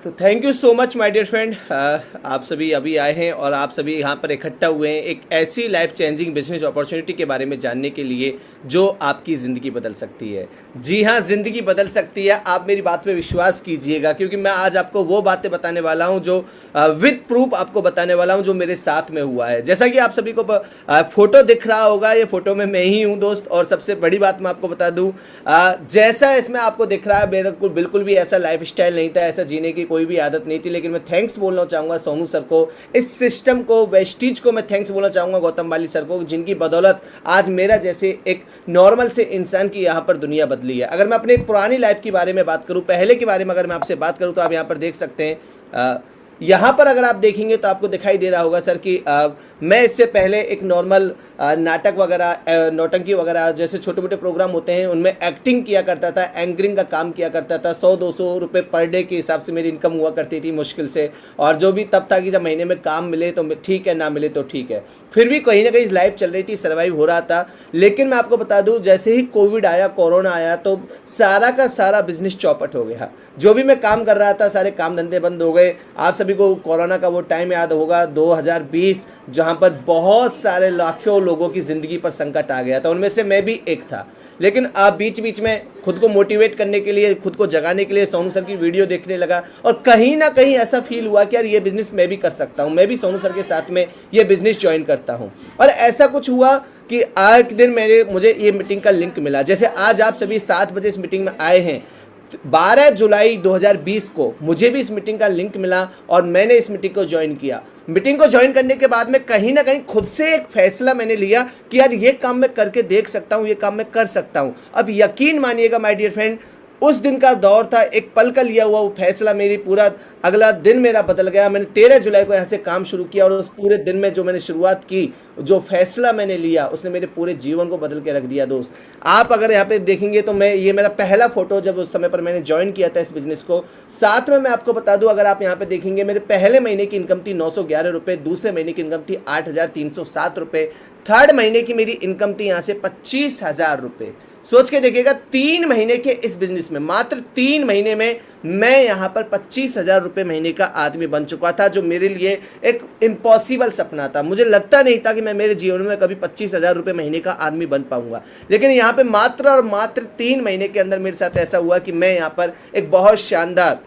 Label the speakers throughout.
Speaker 1: तो thank you so much my dear friend. आप सभी अभी आए हैं और आप सभी यहाँ पर इकट्ठा हुए हैं एक ऐसी लाइफ चेंजिंग बिजनेस अपॉर्चुनिटी के बारे में जानने के लिए जो आपकी ज़िंदगी बदल सकती है। जी हाँ, ज़िंदगी बदल सकती है। आप मेरी बात पे विश्वास कीजिएगा क्योंकि मैं आज आपको वो बातें बताने वाला हूँ जो विद प्रूफ आपको बताने वाला हूँ जो मेरे साथ में हुआ है। जैसा कि आप सभी को फोटो दिख रहा होगा, ये फोटो में मैं ही हूँ दोस्त। और सबसे बड़ी बात मैं आपको बता दूँ, जैसा इसमें आपको दिख रहा है मेरे को बिल्कुल भी ऐसा लाइफ स्टाइल नहीं था, ऐसा जीने की कोई भी आदत नहीं थी। लेकिन मैं थैंक्स बोलना चाहूँगा सोनू सर को, इस सिस्टम को, वेस्टीज को मैं थैंक्स बोलना चाहूँगा, गौतम बाली सर को, जिनकी बदौलत आज मेरा जैसे एक नॉर्मल से इंसान की यहाँ पर दुनिया बदली है। अगर मैं अपनी पुरानी लाइफ के बारे में बात करूँ, पहले के बारे में अगर मैं आपसे बात करूँ, तो आप यहाँ पर देख सकते हैं। यहाँ पर अगर आप देखेंगे तो आपको दिखाई दे रहा होगा सर कि मैं इससे पहले एक नॉर्मल नाटक वगैरह, नौटंकी वगैरह जैसे छोटे मोटे प्रोग्राम होते हैं उनमें एक्टिंग किया करता था, एंकरिंग का काम किया करता था। 100-200 रुपये पर डे के हिसाब से मेरी इनकम हुआ करती थी मुश्किल से। और जो भी तब था कि जब महीने में काम मिले तो ठीक है, ना मिले तो ठीक है, फिर भी कहीं ना कहीं लाइफ चल रही थी, सर्वाइव हो रहा था। लेकिन मैं आपको बता दूं, जैसे ही कोविड आया, कोरोना आया, तो सारा का सारा बिजनेस चौपट हो गया। जो भी मैं काम कर रहा था सारे काम धंधे बंद हो गए। आप सभी को कोरोना का वो टाइम याद होगा 2020, जहां पर बहुत सारे लाखों लोगों की ज़िंदगी पर संकट आ गया था, उनमें से मैं भी एक था। लेकिन आप बीच बीच में खुद को मोटिवेट करने के लिए, खुद को जगाने के लिए सोनू सर की वीडियो देखने लगा और कहीं ना कहीं ऐसा फील हुआ कि यार ये बिज़नेस मैं भी कर सकता हूँ, मैं भी सोनू सर के साथ में ये बिज़नेस ज्वाइन करता हूँ। और ऐसा कुछ हुआ कि आज के दिन मुझे ये मीटिंग का लिंक मिला। जैसे आज आप सभी 7 बजे इस मीटिंग में आए हैं, 12 जुलाई 2020 को मुझे भी इस मीटिंग का लिंक मिला और मैंने इस मीटिंग को ज्वाइन किया। मीटिंग को ज्वाइन करने के बाद में कहीं ना कहीं खुद से एक फैसला मैंने लिया कि यार ये काम मैं करके देख सकता हूँ, ये काम मैं कर सकता हूँ। अब यकीन मानिएगा माय डियर फ्रेंड, उस दिन का दौर था, एक पल का लिया हुआ वो फैसला मेरी पूरा अगला दिन मेरा बदल गया। मैंने 13 जुलाई को यहाँ से काम शुरू किया और उस पूरे दिन में जो मैंने शुरुआत की, जो फैसला मैंने लिया, उसने मेरे पूरे जीवन को बदल के रख दिया दोस्त। आप अगर यहाँ पे देखेंगे तो ये मेरा पहला फोटो जब उस समय पर मैंने ज्वाइन किया था इस बिजनेस को। साथ में मैं आपको बता दूं, अगर आप यहाँ पे देखेंगे, मेरे पहले महीने की इनकम थी 911 रुपये, दूसरे महीने की इनकम थी 8,307 रुपये, थर्ड महीने की मेरी इनकम थी यहाँ से 25,000 रुपये। सोच के देखिएगा, 3 महीने के इस बिजनेस में, मात्र 3 महीने में मैं यहाँ पर 25,000 रुपये महीने का आदमी बन चुका था, जो मेरे लिए एक इम्पॉसिबल सपना था। मुझे लगता नहीं था कि मैं मेरे जीवन में कभी 25,000 रुपये महीने का आदमी बन पाऊंगा। लेकिन यहाँ पे मात्र और मात्र 3 महीने के अंदर मेरे साथ ऐसा हुआ कि मैं यहाँ पर एक बहुत शानदार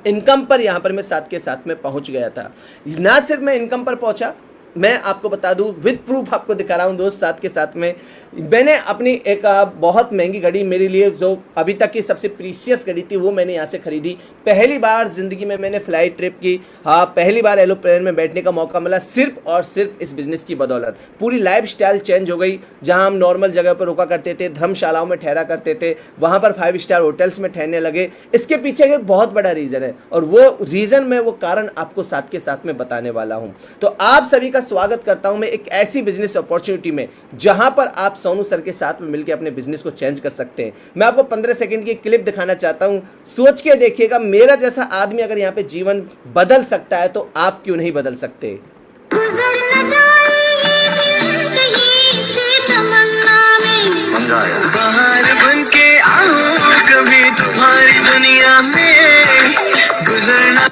Speaker 1: इनकम पर यहाँ पर मैं साथ के साथ में पहुँच गया था। ना सिर्फ मैं इनकम पर पहुँचा, मैं आपको बता दूं, विद प्रूफ आपको दिखा रहा हूं दोस्त, साथ के साथ में मैंने अपनी एक बहुत महंगी घड़ी, मेरे लिए जो अभी तक की सबसे प्रीशियस घड़ी थी, वो मैंने यहाँ से खरीदी। पहली बार ज़िंदगी में मैंने फ्लाइट ट्रिप की, हाँ, पहली बार एरोप्लेन में बैठने का मौका मिला, सिर्फ और सिर्फ इस बिज़नेस की बदौलत। पूरी लाइफ स्टाइल चेंज हो गई। जहाँ हम नॉर्मल जगह पर रुका करते थे, धर्मशालाओं में ठहरा करते थे, वहाँ पर 5 स्टार होटल्स में ठहरने लगे। इसके पीछे एक बहुत बड़ा रीज़न है और वो रीज़न मैं, वो कारण आपको साथ के साथ में बताने वाला हूँ। तो आप सभी का स्वागत करता हूं मैं एक ऐसी बिजनेस अपॉर्चुनिटी में जहां पर आप सोनू सर के साथ में मिलकर अपने बिजनेस को चेंज कर सकते हैं। मैं आपको 15 सेकंड की क्लिप दिखाना चाहता हूं, सोच के देखिएगा, मेरा जैसा आदमी अगर यहां पे जीवन बदल सकता है तो आप क्यों नहीं बदल सकते। बाहर बन के आऊं कभी तुम्हारी दुनिया में गुजरना।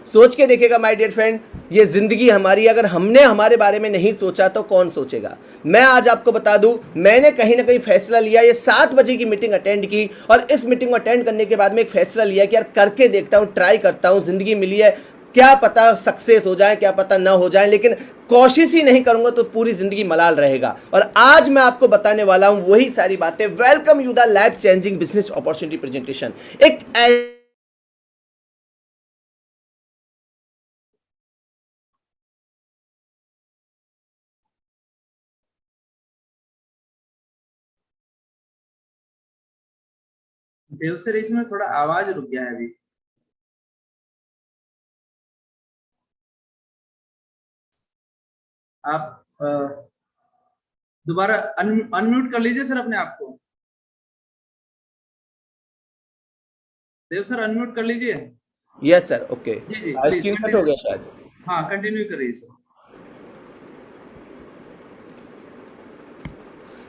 Speaker 1: सोच के देखेगा माय डियर फ्रेंड, ये ज़िंदगी हमारी, अगर हमने हमारे बारे में नहीं सोचा तो कौन सोचेगा। मैं आज आपको बता दूं, मैंने कहीं ना कहीं फैसला लिया, ये 7 बजे की मीटिंग अटेंड की और इस मीटिंग को अटेंड करने के बाद में एक फैसला लिया कि यार करके देखता हूं, ट्राई करता हूं, ज़िंदगी मिली है, क्या पता सक्सेस हो जाए, क्या पता ना हो जाए, लेकिन कोशिश ही नहीं करूंगा तो पूरी ज़िंदगी मलाल रहेगा। और आज मैं आपको बताने वाला हूं वही सारी बातें। Welcome you the life changing business opportunity presentation. एक
Speaker 2: देव सर, इसमें थोड़ा आवाज रुक गया है अभी। आप दोबारा अनम्यूट कर लीजिए सर अपने आप को। देव सर अनम्यूट कर लीजिए।
Speaker 1: Yes sir, okay.
Speaker 2: जी जी, प्लीज
Speaker 1: स्क्रीन कट हो
Speaker 2: कंटिन्यू।
Speaker 1: गया शायद।
Speaker 2: हाँ, कंटिन्यू करिए सर।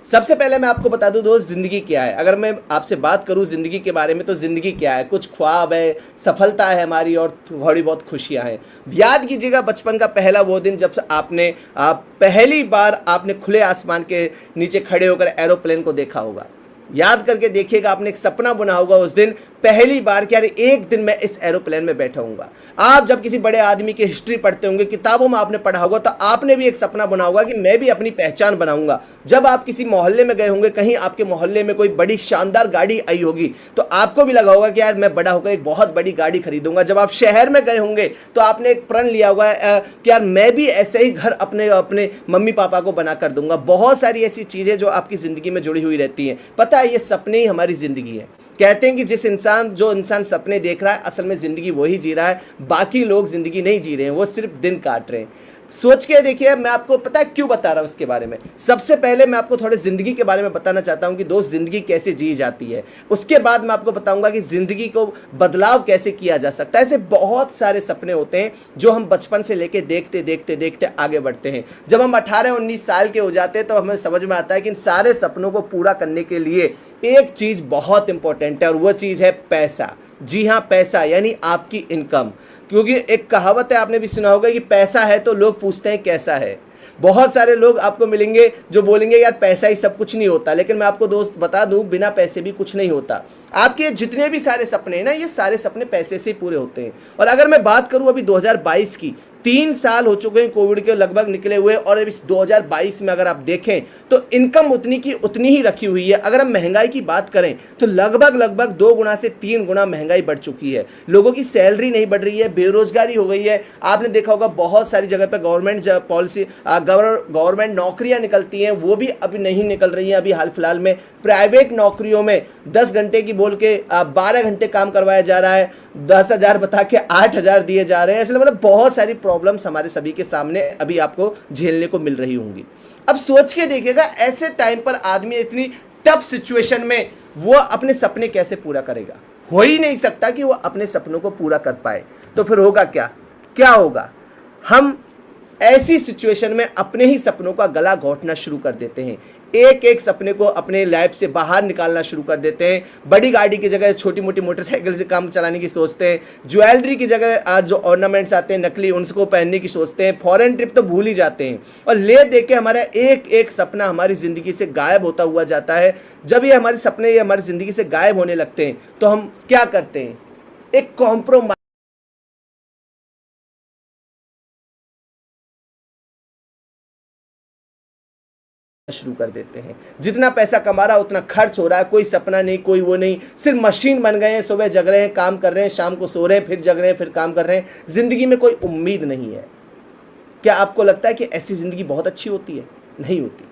Speaker 1: सबसे पहले मैं आपको बता दूं दोस्त, ज़िंदगी क्या है। अगर मैं आपसे बात करूं ज़िंदगी के बारे में, तो ज़िंदगी क्या है? कुछ ख्वाब है, सफलता है हमारी, और थोड़ी बहुत खुशियां हैं। याद कीजिएगा बचपन का पहला वो दिन जब से आपने पहली बार आपने खुले आसमान के नीचे खड़े होकर एरोप्लेन को देखा होगा। याद करके देखिएगा, आपने एक सपना बुना होगा उस दिन पहली बार कि यार एक दिन मैं इस एरोप्लेन में बैठा हूँगा। आप जब किसी बड़े आदमी की हिस्ट्री पढ़ते होंगे, किताबों में आपने पढ़ा होगा, तो आपने भी एक सपना बना होगा कि मैं भी अपनी पहचान बनाऊंगा। जब आप किसी मोहल्ले में गए होंगे, कहीं आपके मोहल्ले में कोई बड़ी शानदार गाड़ी आई होगी, तो आपको भी लगा होगा कि यार मैं बड़ा होकर एक बहुत बड़ी गाड़ी खरीदूंगा। जब आप शहर में गए होंगे तो आपने एक प्रण लिया होगा कि यार मैं भी ऐसे ही घर अपने अपने मम्मी पापा को बना कर दूंगा। बहुत सारी ऐसी चीज़ें जो आपकी ज़िंदगी में जुड़ी हुई रहती हैं। पता है, ये सपने ही हमारी ज़िंदगी है। कहते हैं कि जो इंसान सपने देख रहा है, असल में ज़िंदगी वही जी रहा है। बाकी लोग ज़िंदगी नहीं जी रहे हैं, वो सिर्फ दिन काट रहे हैं। सोच के देखिए, मैं आपको पता है क्यों बता रहा हूँ उसके बारे में। सबसे पहले मैं आपको थोड़े ज़िंदगी के बारे में बताना चाहता हूँ कि दोस्त ज़िंदगी कैसे जी जाती है। उसके बाद मैं आपको बताऊँगा कि ज़िंदगी को बदलाव कैसे किया जा सकता है। ऐसे बहुत सारे सपने होते हैं जो हम बचपन से लेके देखते देखते देखते आगे बढ़ते हैं। जब हम 18-19 साल के हो जाते हैं तो हमें समझ में आता है कि इन सारे सपनों को पूरा करने के लिए एक चीज़ बहुत इंपॉर्टेंट है, और वो चीज़ है पैसा। जी हाँ, पैसा, यानी आपकी इनकम। क्योंकि एक कहावत है, आपने भी सुना होगा कि पैसा है तो लोग पूछते हैं कैसा है। बहुत सारे लोग आपको मिलेंगे जो बोलेंगे यार पैसा ही सब कुछ नहीं होता, लेकिन मैं आपको दोस्त बता दूं, बिना पैसे भी कुछ नहीं होता। आपके जितने भी सारे सपने हैं ना, ये सारे सपने पैसे से ही पूरे होते हैं। और अगर मैं बात करूं अभी 2022 की, 3 साल हो चुके हैं कोविड के लगभग निकले हुए, और इस 2022 में अगर आप देखें तो इनकम उतनी की उतनी ही रखी हुई है। अगर हम महंगाई की बात करें तो लगभग 2 गुना से 3 गुना महंगाई बढ़ चुकी है। लोगों की सैलरी नहीं बढ़ रही है, बेरोजगारी हो गई है। आपने देखा होगा बहुत सारी जगह पर गवर्नमेंट पॉलिसी, गवर्नमेंट नौकरियां निकलती हैं, वो भी अभी नहीं निकल रही हैं। अभी हाल फिलहाल में प्राइवेट नौकरियों में 10 घंटे की बोल के 12 घंटे काम करवाया जा रहा है, 10,000 बता के 8,000 दिए जा रहे हैं। इसलिए मतलब बहुत सारी प्रॉब्लम्स हमारे सभी के सामने अभी आपको झेलने को मिल रही होंगी। अब सोच के देखिएगा, ऐसे टाइम पर आदमी इतनी टफ सिचुएशन में वो अपने सपने कैसे पूरा करेगा? हो ही नहीं सकता कि वो अपने सपनों को पूरा कर पाए। तो फिर होगा क्या होगा? हम ऐसी सिचुएशन में अपने ही सपनों का गला घोंटना शुरू कर देते हैं। एक एक सपने को अपने लाइफ से बाहर निकालना शुरू कर देते हैं। बड़ी गाड़ी की जगह छोटी मोटी मोटरसाइकिल से काम चलाने की सोचते हैं। ज्वेलरी की जगह जो ऑर्नामेंट्स आते हैं नकली, उनको पहनने की सोचते हैं। फॉरेन ट्रिप तो भूल ही जाते हैं, और ले दे के हमारा एक एक सपना हमारी ज़िंदगी से गायब होता हुआ जाता है। जब ये हमारे सपने हमारी ज़िंदगी से गायब होने लगते हैं तो हम क्या करते हैं? एक कॉम्प्रोमाइज शुरू कर देते हैं। जितना पैसा कमा रहा उतना खर्च हो रहा है, कोई सपना नहीं, कोई वो नहीं, सिर्फ मशीन बन गए हैं। सुबह जग रहे हैं, काम कर रहे हैं, शाम को सो रहे हैं, फिर जग रहे हैं, फिर काम कर रहे हैं। जिंदगी में कोई उम्मीद नहीं है। क्या आपको लगता है कि ऐसी जिंदगी बहुत अच्छी होती है? नहीं होती।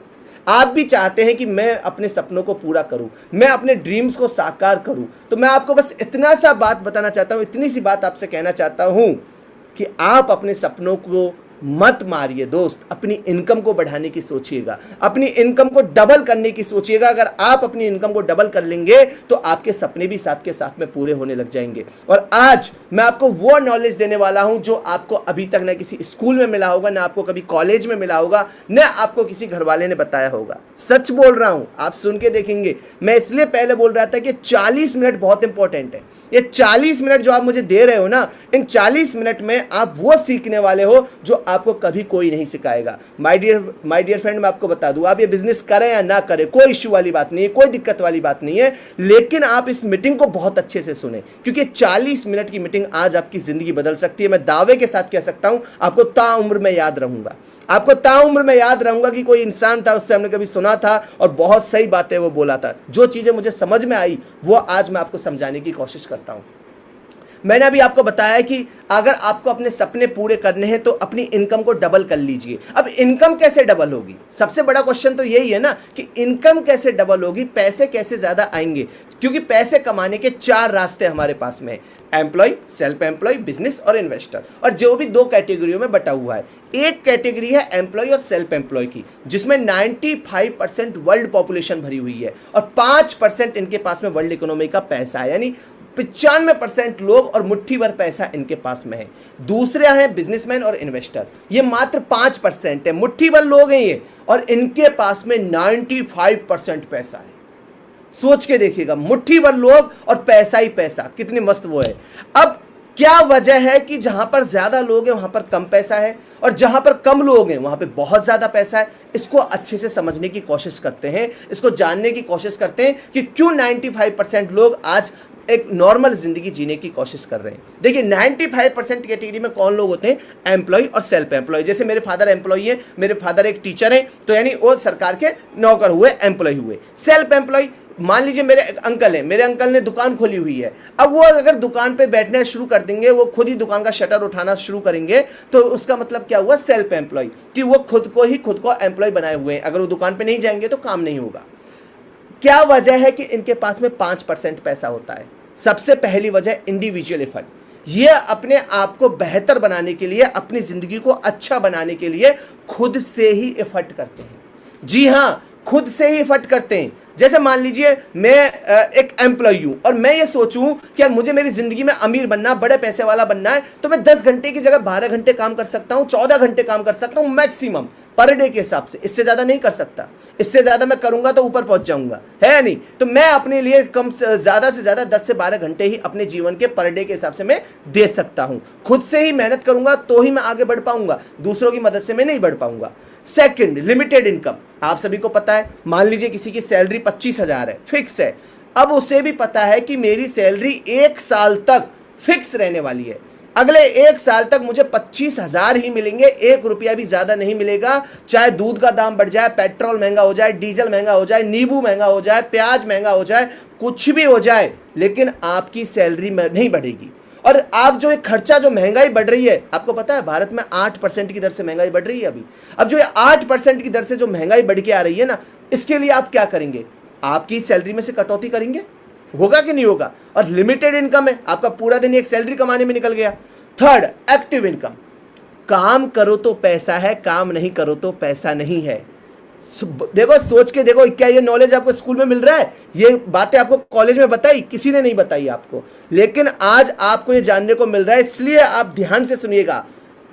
Speaker 1: आप भी चाहते हैं कि मैं अपने सपनों को पूरा करूं, मैं अपने ड्रीम्स को साकार करूं। तो मैं आपको बस इतना सा बात बताना चाहता हूं, इतनी सी बात आपसे कहना चाहता हूं कि आप अपने सपनों को मत मारिए दोस्त। अपनी इनकम को बढ़ाने की सोचिएगा, अपनी इनकम को डबल करने की सोचिएगा। अगर आप अपनी इनकम को डबल कर लेंगे तो आपके सपने भी साथ के साथ में पूरे होने लग जाएंगे। और आज मैं आपको वो नॉलेज देने वाला हूं जो आपको अभी तक ना किसी स्कूल में मिला होगा, ना आपको कभी कॉलेज में मिला होगा, ना आपको किसी घर वाले ने बताया होगा। सच बोल रहा हूं, आप सुन के देखेंगे। मैं इसलिए पहले बोल रहा था कि 40 मिनट बहुत इंपॉर्टेंट है। ये 40 मिनट जो आप मुझे दे रहे हो ना, इन 40 मिनट में आप वो सीखने वाले हो जो आपको कभी कोई नहीं सिखाएगा। माय डियर फ्रेंड, मैं आपको बता दूं, आप ये बिजनेस करें या ना करें, कोई इश्यू वाली बात नहीं है, कोई दिक्कत वाली बात नहीं है। लेकिन आप इस मीटिंग को बहुत अच्छे से सुने, क्योंकि 40 मिनट की मीटिंग आज आपकी जिंदगी बदल सकती है। मैं दावे के साथ कह सकता हूं, आपको ताउम्र में याद रहूंगा। आपको ताउम्र में याद रहूंगा कि कोई इंसान था, उससे हमने कभी सुना था और बहुत सही बातें वो बोला था। जो चीजें मुझे समझ में आई वो आज मैं आपको समझाने की कोशिश करता हूं। मैंने अभी आपको बताया कि अगर आपको अपने सपने पूरे करने हैं तो अपनी इनकम को डबल कर लीजिए। अब इनकम कैसे डबल होगी? सबसे बड़ा क्वेश्चन तो यही है ना कि इनकम कैसे डबल होगी, पैसे कैसे ज्यादा आएंगे? क्योंकि पैसे कमाने के 4 रास्ते हमारे पास में है, एम्प्लॉय, सेल्फ एम्प्लॉय, बिजनेस और इन्वेस्टर। और जो भी 2 कैटेगरियों में बटा हुआ है। एक कैटेगरी है एम्प्लॉय और सेल्फ एम्प्लॉय की, जिसमें 95% वर्ल्ड पॉपुलेशन भरी हुई है और 5% इनके पास में वर्ल्ड इकोनॉमी का पैसा है। यानी 95% लोग और मुट्ठी भर पैसा इनके पास में है। दूसरे हैं बिजनेसमैन और इन्वेस्टर, ये मात्र 5% है, मुट्ठी भर लोग हैं ये, और इनके पास में 95% पैसा है। सोच के देखिएगा, मुट्ठी भर लोग और पैसा ही पैसा, कितनी मस्त वो है। अब क्या वजह है कि जहां पर ज्यादा लोग हैं वहां पर कम पैसा है, और जहां पर कम लोग हैं वहां पे बहुत ज्यादा पैसा है? इसको अच्छे से समझने की कोशिश करते हैं, इसको जानने की कोशिश करते हैं कि क्यों 95% लोग आज एक नॉर्मल जिंदगी जीने की कोशिश कर रहे हैं। देखिए 95% कैटेगरी में कौन लोग होते हैं? एम्प्लॉय और सेल्फ एम्प्लॉय। जैसे मेरे फादर एम्प्लॉय है, मेरे फादर एक टीचर है, तो यानी वो सरकार के नौकर हुए, एम्प्लॉय हुए। सेल्फ एम्प्लॉय, मान लीजिए मेरे अंकल है, मेरे अंकल ने दुकान खोली हुई है, अब वो अगर दुकान पे बैठना शुरू कर देंगे, वो खुद ही दुकान का शटर उठाना शुरू करेंगे, तो उसका मतलब क्या हुआ? सेल्फ एम्प्लॉय, कि वो खुद को एम्प्लॉय बनाए हुए हैं। अगर वो दुकान पे नहीं जाएंगे तो काम नहीं होगा। क्या वजह है कि इनके पास में 5% पैसा होता है? सबसे पहली वजह इंडिविजुअल एफर्ट। ये अपने आप को बेहतर बनाने के लिए, अपनी जिंदगी को अच्छा बनाने के लिए खुद से ही एफर्ट करते हैं। जी हाँ, खुद से ही एफर्ट करते हैं। जैसे मान लीजिए मैं एक एम्प्लॉय हूं और मैं ये सोचूं कि यार मुझे मेरी जिंदगी में अमीर बनना, बड़े पैसे वाला बनना है, तो मैं 10 घंटे की जगह 12 घंटे काम कर सकता हूं, 14 घंटे काम कर सकता हूं मैक्सिमम पर डे के हिसाब से। इससे ज्यादा नहीं कर सकता, इससे ज्यादा मैं करूंगा तो ऊपर पहुंच जाऊंगा, है या नहीं? तो मैं अपने लिए कम से ज्यादा 10 से 12 घंटे ही अपने जीवन के पर डे के हिसाब से मैं दे सकता हूं। खुद से ही मेहनत करूंगा तो ही मैं आगे बढ़ पाऊंगा, दूसरों की मदद से मैं नहीं बढ़ पाऊंगा। Second, limited income. आप सभी को पता है, मान लीजिए किसी की सैलरी 25,000 है, फिक्स है। अब उसे भी पता है कि मेरी सैलरी 1 साल तक फिक्स रहने वाली है, अगले 1 साल तक मुझे 25,000 ही मिलेंगे, 1 रुपया भी ज्यादा नहीं मिलेगा। चाहे दूध का दाम बढ़ जाए, पेट्रोल महंगा हो जाए, डीजल महंगा हो जाए, नींबू महंगा हो जाए, प्याज महंगा हो जाए, कुछ भी हो जाए, लेकिन आपकी सैलरी नहीं बढ़ेगी। और आप जो खर्चा, जो महंगाई बढ़ रही है, आपको पता है भारत में 8% की दर से महंगाई बढ़ रही है अभी। अब जो 8% की दर से जो महंगाई बढ़ के आ रही है ना, इसके लिए आप क्या करेंगे? आपकी सैलरी में से कटौती करेंगे? होगा कि नहीं होगा? और लिमिटेड इनकम है, आपका पूरा दिन एक सैलरी कमाने में निकल गया। Third, active income. काम करो तो पैसा है, काम नहीं करो तो पैसा नहीं है। देखो, सोच के देखो, क्या ये नॉलेज आपको स्कूल में मिल रहा है? ये बातें आपको कॉलेज में बताई? किसी ने नहीं बताई आपको, लेकिन आज आपको ये जानने को मिल रहा है, इसलिए आप ध्यान से सुनिएगा।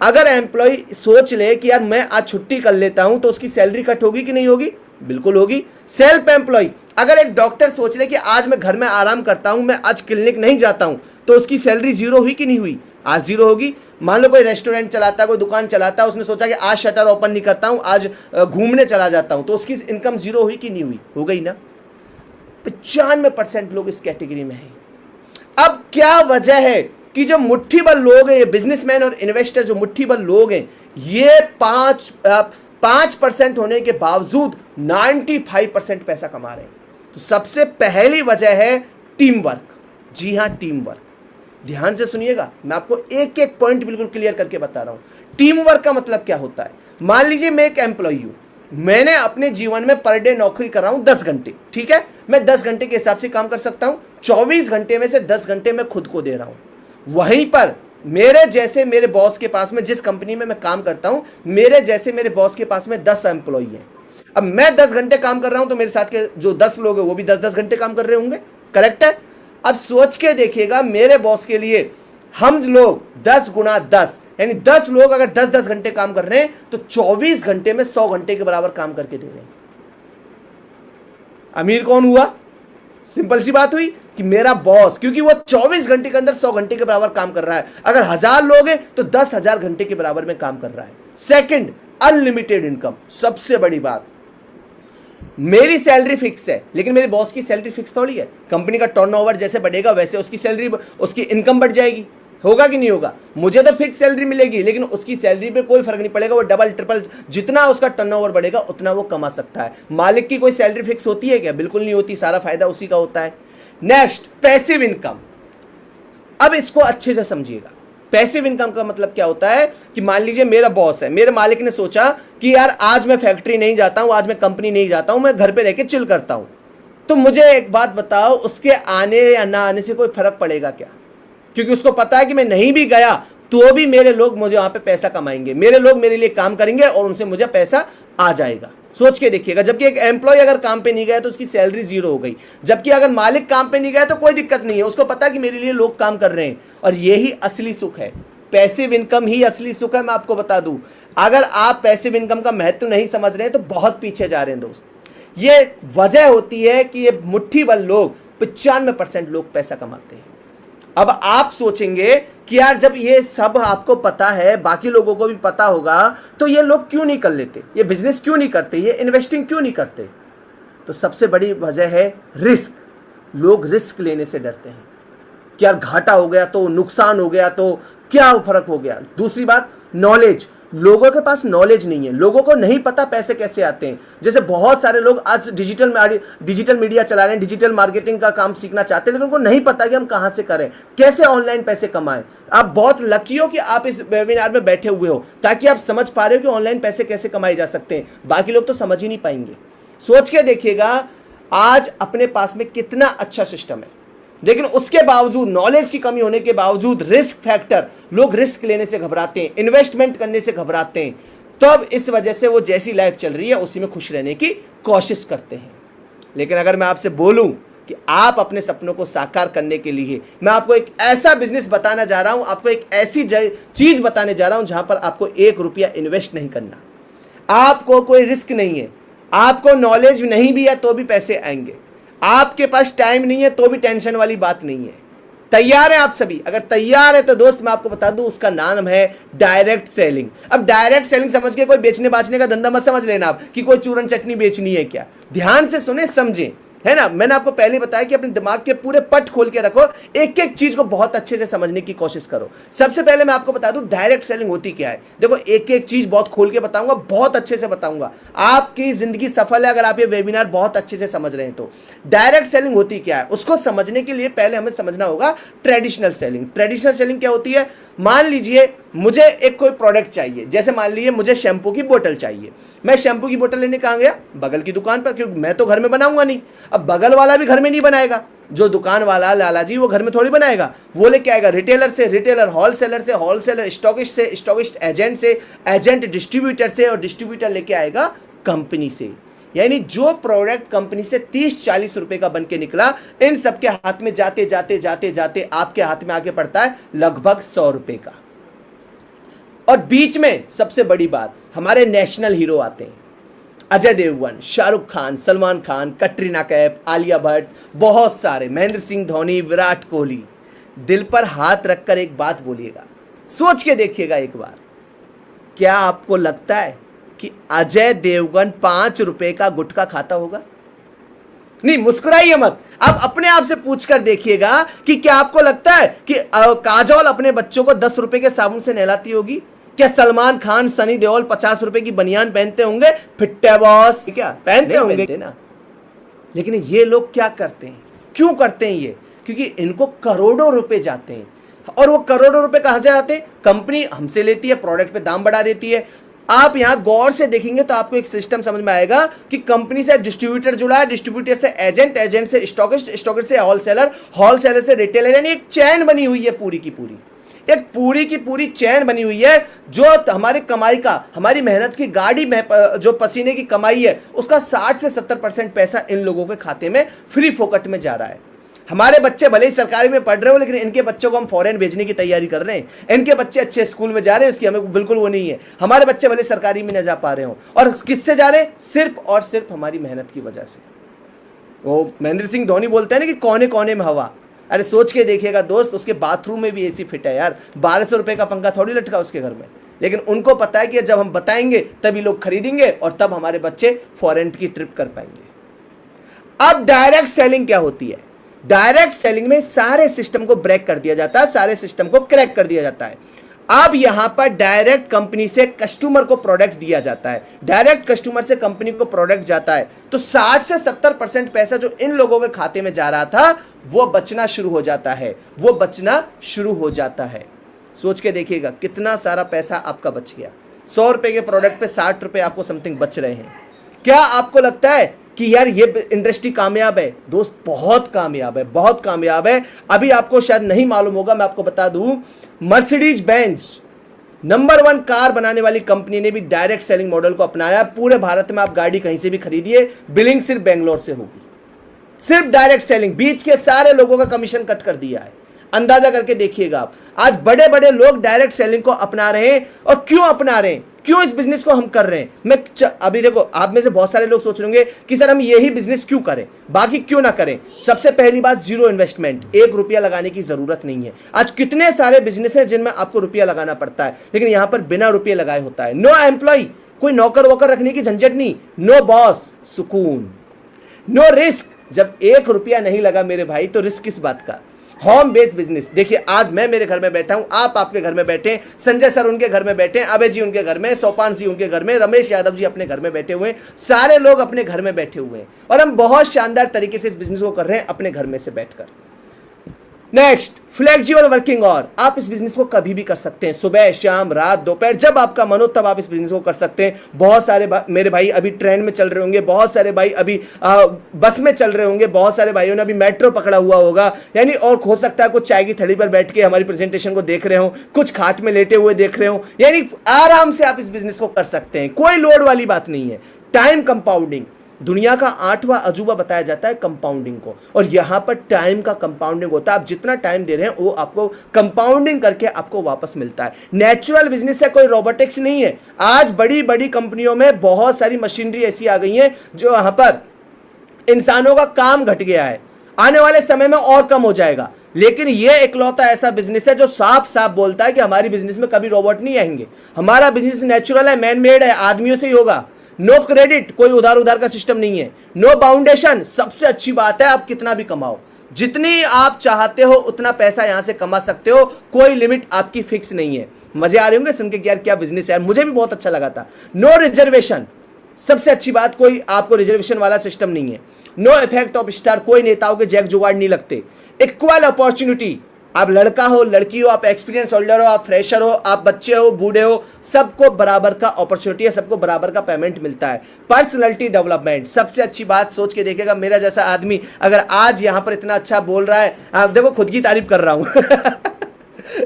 Speaker 1: अगर एम्प्लॉय सोच ले कि यार मैं आज छुट्टी कर लेता हूं, तो उसकी सैलरी कट होगी कि नहीं होगी? बिल्कुल होगी। सेल्फ एम्प्लॉय, अगर एक डॉक्टर सोच ले कि आज मैं घर में आराम करता हूं, मैं आज क्लिनिक नहीं जाता हूं, तो उसकी सैलरी जीरो हुई कि नहीं हुई? आज जीरो होगी। मान लो कोई रेस्टोरेंट चलाता है, कोई दुकान चलाता है, उसने सोचा कि आज शटर ओपन नहीं करता हूं, आज घूमने चला जाता हूं, तो उसकी इनकम जीरो हुई कि नहीं हुई? हो गई ना। 95% लोग इस कैटेगरी में हैं। अब क्या वजह है कि जो मुट्ठी भर लोग हैं, ये बिजनेसमैन और इन्वेस्टर जो मुट्ठी भर लोग हैं, ये 5% होने के बावजूद 95% पैसा कमा रहे हैं। तो सबसे पहली वजह है टीम वर्क। जी हां, टीम वर्क। ध्यान से सुनिएगा, मैं आपको एक एक पॉइंट बिल्कुल क्लियर करके बता रहा हूं। टीम वर्क का मतलब क्या होता है? मान लीजिए मैं एक एम्प्लॉय हूं, मैंने अपने जीवन में पर डे नौकरी कर रहा हूं 10 घंटे, ठीक है? मैं 10 घंटे के हिसाब से काम कर सकता हूं, 24 घंटे में से 10 घंटे मैं खुद को दे रहा हूं। वहीं पर मेरे जैसे मेरे बॉस के पास में, जिस कंपनी में मैं काम करता हूं, मेरे जैसे मेरे बॉस के पास में 10 एम्प्लॉय हैं। अब मैं 10 घंटे काम कर रहा हूं, तो मेरे साथ के जो 10 लोग हैं वो भी 10-10 घंटे काम कर रहे होंगे, करेक्ट है? अब सोच के देखिएगा, मेरे बॉस के लिए हम लोग 10 गुना 10, यानी 10 लोग अगर 10-10 घंटे काम कर रहे हैं, तो 24 घंटे में 100 घंटे के बराबर काम करके दे रहे हैं। अमीर कौन हुआ? सिंपल सी बात हुई कि मेरा बॉस, क्योंकि वो 24 घंटे के अंदर 100 घंटे के बराबर काम कर रहा है। अगर 1000 लोग हैं तो 10,000 घंटे के बराबर में काम कर रहा है। Second, unlimited income. सबसे बड़ी बात, मेरी सैलरी फिक्स है, लेकिन मेरे बॉस की सैलरी फिक्स थोड़ी है। कंपनी का टर्नओवर जैसे बढ़ेगा वैसे उसकी सैलरी, उसकी इनकम बढ़ जाएगी। होगा कि नहीं होगा? मुझे तो फिक्स सैलरी मिलेगी, लेकिन उसकी सैलरी पे कोई फर्क नहीं पड़ेगा। वो डबल ट्रिपल, जितना उसका टर्नओवर बढ़ेगा उतना वो कमा सकता है। मालिक की कोई सैलरी फिक्स होती है क्या? बिल्कुल नहीं होती, सारा फायदा उसी का होता है। Next, passive income. अब इसको अच्छे से समझिएगा। पैसिव इनकम का मतलब क्या होता है कि मान लीजिए मेरा बॉस है, मेरे मालिक ने सोचा कि यार आज मैं फैक्ट्री नहीं जाता हूं, आज मैं कंपनी नहीं जाता हूं, मैं घर पे रह के चिल करता हूं। तो मुझे एक बात बताओ, उसके आने या ना आने से कोई फर्क पड़ेगा क्या? क्योंकि उसको पता है कि मैं नहीं भी गया तो भी मेरे लोग मुझे वहां पे पैसा कमाएंगे, मेरे लोग मेरे लिए काम करेंगे और उनसे मुझे पैसा आ जाएगा। सोच के देखिएगा, जबकि एक एम्प्लॉय अगर काम पे नहीं गया तो उसकी सैलरी जीरो हो गई, जबकि अगर मालिक काम पे नहीं गया तो कोई दिक्कत नहीं है, उसको पता है कि मेरे लिए लोग काम कर रहे हैं। और यही असली सुख है, पैसिव इनकम ही असली सुख है। मैं आपको बता दूं, अगर आप पैसिव इनकम का महत्व नहीं समझ रहे हैं तो बहुत पीछे जा रहे हैं दोस्त। ये वजह होती है कि ये मुट्ठी भर लोग, 95% लोग पैसा कमाते हैं। अब आप सोचेंगे कि यार जब ये सब आपको पता है, बाकी लोगों को भी पता होगा, तो ये लोग क्यों नहीं कर लेते, ये बिजनेस क्यों नहीं करते, ये इन्वेस्टिंग क्यों नहीं करते? तो सबसे बड़ी वजह है रिस्क। लोग रिस्क लेने से डरते हैं कि यार घाटा हो गया तो, नुकसान हो गया तो क्या फर्क हो गया। दूसरी बात, नॉलेज। लोगों के पास नॉलेज नहीं है, लोगों को नहीं पता पैसे कैसे आते हैं। जैसे बहुत सारे लोग आज डिजिटल मीडिया चला रहे हैं, डिजिटल मार्केटिंग का काम सीखना चाहते हैं, लेकिन उनको नहीं पता कि हम कहां से करें, कैसे ऑनलाइन पैसे कमाएं। आप बहुत लकी हो कि आप इस वेबिनार में बैठे हुए हो, ताकि आप समझ पा रहे हो कि ऑनलाइन पैसे कैसे कमाए जा सकते हैं। बाकी लोग तो समझ ही नहीं पाएंगे। सोच के देखिएगा, आज अपने पास में कितना अच्छा सिस्टम है, लेकिन उसके बावजूद, नॉलेज की कमी होने के बावजूद, रिस्क फैक्टर, लोग रिस्क लेने से घबराते हैं, इन्वेस्टमेंट करने से घबराते हैं। तो अब इस वजह से वो जैसी लाइफ चल रही है उसी में खुश रहने की कोशिश करते हैं। लेकिन अगर मैं आपसे बोलूं कि आप अपने सपनों को साकार करने के लिए, मैं आपको एक ऐसा बिजनेस बताना जा रहा हूं, आपको एक ऐसी चीज बताने जा रहा हूं जहां पर आपको 1 रुपया इन्वेस्ट नहीं करना, आपको कोई रिस्क नहीं है, आपको नॉलेज नहीं भी है तो भी पैसे आएंगे, आपके पास टाइम नहीं है तो भी टेंशन वाली बात नहीं है। तैयार है आप सभी? अगर तैयार है तो दोस्त मैं आपको बता दूं, उसका नाम है डायरेक्ट सेलिंग। अब डायरेक्ट सेलिंग समझ के कोई बेचने बाचने का धंधा मत समझ लेना आप कि कोई चूरन चटनी बेचनी है क्या। ध्यान से सुने, समझें, है ना। मैंने आपको पहले बताया कि अपने दिमाग के पूरे पट खोल के रखो, एक एक चीज को बहुत अच्छे से समझने की कोशिश करो। सबसे पहले मैं आपको बता दूं डायरेक्ट सेलिंग होती क्या है। देखो, एक एक चीज बहुत खोल के बताऊंगा, बहुत अच्छे से बताऊंगा, आपकी जिंदगी सफल है अगर आप ये वेबिनार बहुत अच्छे से समझ रहे हैं तो। डायरेक्ट सेलिंग होती क्या है, उसको समझने के लिए पहले हमें समझना होगा ट्रेडिशनल सेलिंग। ट्रेडिशनल सेलिंग क्या होती है? मान लीजिए मुझे एक कोई प्रोडक्ट चाहिए, जैसे मान लीजिए मुझे शैम्पू की बोतल चाहिए। मैं शैम्पू की बोतल लेने कहाँ गया? बगल की दुकान पर, क्योंकि मैं तो घर में बनाऊंगा नहीं। अब बगल वाला भी घर में नहीं बनाएगा, जो दुकान वाला लाला जी वो घर में थोड़ी बनाएगा, वो लेके आएगा रिटेलर से, रिटेलर होलसेलर से, होलसेलर स्टॉकिस्ट से, स्टॉकिस्ट एजेंट से, एजेंट डिस्ट्रीब्यूटर से, और डिस्ट्रीब्यूटर लेके आएगा कंपनी से। यानी जो प्रोडक्ट कंपनी से 30-40 रुपए का बन के निकला, इन सबके हाथ में जाते जाते जाते जाते आपके हाथ में आके पड़ता है लगभग 100 रुपए का। और बीच में सबसे बड़ी बात, हमारे नेशनल हीरो आते हैं, अजय देवगन, शाहरुख खान, सलमान खान, कटरीना कैफ, आलिया भट्ट, बहुत सारे, महेंद्र सिंह धोनी, विराट कोहली। दिल पर हाथ रखकर एक बात बोलिएगा, सोच के देखिएगा एक बार, क्या आपको लगता है कि अजय देवगन 5 रुपए का गुटखा खाता होगा? नहीं, मुस्कुराइए मत, आप अपने आप से पूछकर देखिएगा कि क्या आपको लगता है कि काजोल अपने बच्चों को 10 रुपए के साबुन से नहलाती होगी? क्या सलमान खान, सनी देओल 50 रुपए की बनियान पहनते होंगे? फिट्टे बॉस क्या पहनते होंगे ना। लेकिन ये लोग क्या करते हैं, क्यों करते हैं ये? क्योंकि इनको करोड़ों रुपए जाते हैं, और वो करोड़ों रुपए कहां से आते हैं? कंपनी हमसे लेती है, प्रोडक्ट पे दाम बढ़ा देती है। आप यहां गौर से देखेंगे तो आपको एक सिस्टम समझ में आएगा कि कंपनी से डिस्ट्रीब्यूटर जुड़ा है, डिस्ट्रीब्यूटर से एजेंट, एजेंट से स्टॉकिस्ट, स्टॉकिस्ट से होलसेलर, होलसेलर से रिटेलर, यानी एक चैन बनी हुई है, पूरी की पूरी एक पूरी की पूरी चैन बनी हुई है, जो हमारी कमाई का, हमारी मेहनत की गाड़ी में जो पसीने की कमाई है, उसका 60 से 70% पैसा इन लोगों के खाते में फ्री फोकट में जा रहा है। हमारे बच्चे भले ही सरकारी में पढ़ रहे हो, लेकिन इनके बच्चों को हम फॉरेन भेजने की तैयारी कर रहे हैं, इनके बच्चे अच्छे स्कूल में जा रहे हैं, उसकी हमें बिल्कुल वो नहीं है। हमारे बच्चे भले सरकारी में न जा पा रहे हो, और किससे जा रहे हैं? सिर्फ और सिर्फ हमारी मेहनत की वजह से। वो महेंद्र सिंह धोनी बोलते हैं ना कि कोने कोने में हवा। अरे सोच के देखिएगा दोस्त, उसके बाथरूम में भी एसी फिट है यार, 1200 रुपए का पंखा थोड़ी लटका उसके घर में। लेकिन उनको पता है कि जब हम बताएंगे तभी लोग खरीदेंगे, और तब हमारे बच्चे फॉरेन की ट्रिप कर पाएंगे। अब डायरेक्ट सेलिंग क्या होती है? डायरेक्ट सेलिंग में सारे सिस्टम को ब्रेक कर दिया जाता है, सारे सिस्टम को क्रैक कर दिया जाता है। अब यहां पर डायरेक्ट कंपनी से कस्टमर को प्रोडक्ट दिया जाता है, डायरेक्ट कस्टमर से कंपनी को प्रोडक्ट जाता है, तो 60 से 70% पैसा जो इन लोगों के खाते में जा रहा था वो बचना शुरू हो जाता है, वो बचना शुरू हो जाता है। सोच के देखिएगा कितना सारा पैसा आपका बच गया। 100 रुपए के प्रोडक्ट पे 60 रुपए आपको समथिंग बच रहे हैं। क्या आपको लगता है कि यार ये इंडस्ट्री कामयाब है। दोस्त बहुत कामयाब है, बहुत कामयाब है। अभी आपको शायद नहीं मालूम होगा, मैं आपको बता दूं, मर्सिडीज बेंज नंबर 1 कार बनाने वाली कंपनी ने भी डायरेक्ट सेलिंग मॉडल को अपनाया। पूरे भारत में आप गाड़ी कहीं से भी खरीदिए, बिलिंग सिर्फ बेंगलोर से होगी, सिर्फ डायरेक्ट सेलिंग। बीच के सारे लोगों का कमीशन कट कर दिया है, अंदाजा करके देखिएगा आप। आज बड़े बड़े लोग डायरेक्ट सेलिंग को अपना रहे हैं। और क्यों अपना रहे हैं, क्यों इस बिजनेस को हम कर रहे हैं? अभी देखो, आप में से बहुत सारे लोग सोच रहे होंगे कि सर हम यही बिजनेस क्यों करें, बाकी क्यों ना करें। सबसे पहली बात, जीरो इन्वेस्टमेंट, 1 रुपया लगाने की जरूरत नहीं है। आज कितने सारे बिजनेस हैं जिनमें आपको रुपया लगाना पड़ता है, लेकिन यहां पर बिना रुपये लगाए होता है। नो एम्प्लॉय, कोई नौकर वोकर रखने की झंझट नहीं, नो बॉस, सुकून, नो रिस्क। जब 1 रुपया नहीं लगा मेरे भाई, तो रिस्क किस बात का? Home based business. देखिए, आज मैं मेरे घर में बैठा हूं, आप आपके घर में बैठे, संजय सर उनके घर में बैठे, अभय जी उनके घर में, सोपान जी उनके घर में, रमेश यादव जी अपने घर में बैठे हुए हैं, सारे लोग अपने घर में बैठे हुए हैं और हम बहुत शानदार तरीके से इस बिजनेस को कर रहे हैं अपने घर में से बैठकर। नेक्स्ट, फ्लेक्सिबल वर्किंग और आप इस बिजनेस को कभी भी कर सकते हैं, सुबह, शाम, रात, दोपहर, जब आपका मन हो तब आप इस बिजनेस को कर सकते हैं। बहुत सारे मेरे भाई अभी ट्रेन में चल रहे होंगे, बहुत सारे भाई अभी बस में चल रहे होंगे, बहुत सारे भाइयों ने अभी मेट्रो पकड़ा हुआ होगा, यानी और हो सकता है कुछ चाय की थड़ी पर बैठ के हमारी प्रेजेंटेशन को देख रहे हो, कुछ खाट में लेटे हुए देख रहे हो, यानी आराम से आप इस बिजनेस को कर सकते हैं, कोई लोड वाली बात नहीं है। टाइम कंपाउंडिंग, दुनिया का 8वां अजूबा बताया जाता है कंपाउंडिंग को, और यहां पर टाइम का कंपाउंडिंग होता है। आप जितना टाइम दे रहे हैं वो आपको कंपाउंडिंग करके आपको वापस मिलता है। नेचुरल बिजनेस है, कोई रोबोटिक्स नहीं है। आज बड़ी बड़ी कंपनियों में बहुत सारी मशीनरी ऐसी आ गई है जो यहां पर इंसानों का काम घट गया है, आने वाले समय में और कम हो जाएगा। लेकिन यह इकलौता ऐसा बिजनेस है जो साफ साफ बोलता है कि हमारी बिजनेस में कभी रोबोट नहीं आएंगे, हमारा बिजनेस नेचुरल है, मैन मेड है, आदमियों से ही होगा। नो क्रेडिट, कोई उधार उधार का सिस्टम नहीं है। नो बाउंडेशन, सबसे अच्छी बात है आप कितना भी कमाओ, जितनी आप चाहते हो उतना पैसा यहां से कमा सकते हो, कोई लिमिट आपकी फिक्स नहीं है। मजे आ रहे होंगे सुन के यार क्या बिजनेस है यार, मुझे भी बहुत अच्छा लगा था। नो रिजर्वेशन, सबसे अच्छी बात, कोई आपको रिजर्वेशन वाला सिस्टम नहीं है। नो इफेक्ट ऑफ स्टार, कोई नेताओं के जैक जुगाड़ नहीं लगते। इक्वल अपॉर्चुनिटी, आप लड़का हो, लड़की हो, आप एक्सपीरियंस होल्डर हो, आप फ्रेशर हो, आप बच्चे हो, बूढ़े हो, सबको बराबर का अपॉर्चुनिटी है, सबको बराबर का पेमेंट मिलता है। पर्सनैलिटी डेवलपमेंट, सबसे अच्छी बात, सोच के देखिएगा, मेरा जैसा आदमी अगर आज यहां पर इतना अच्छा बोल रहा है, आप देखो खुद की तारीफ कर रहा हूं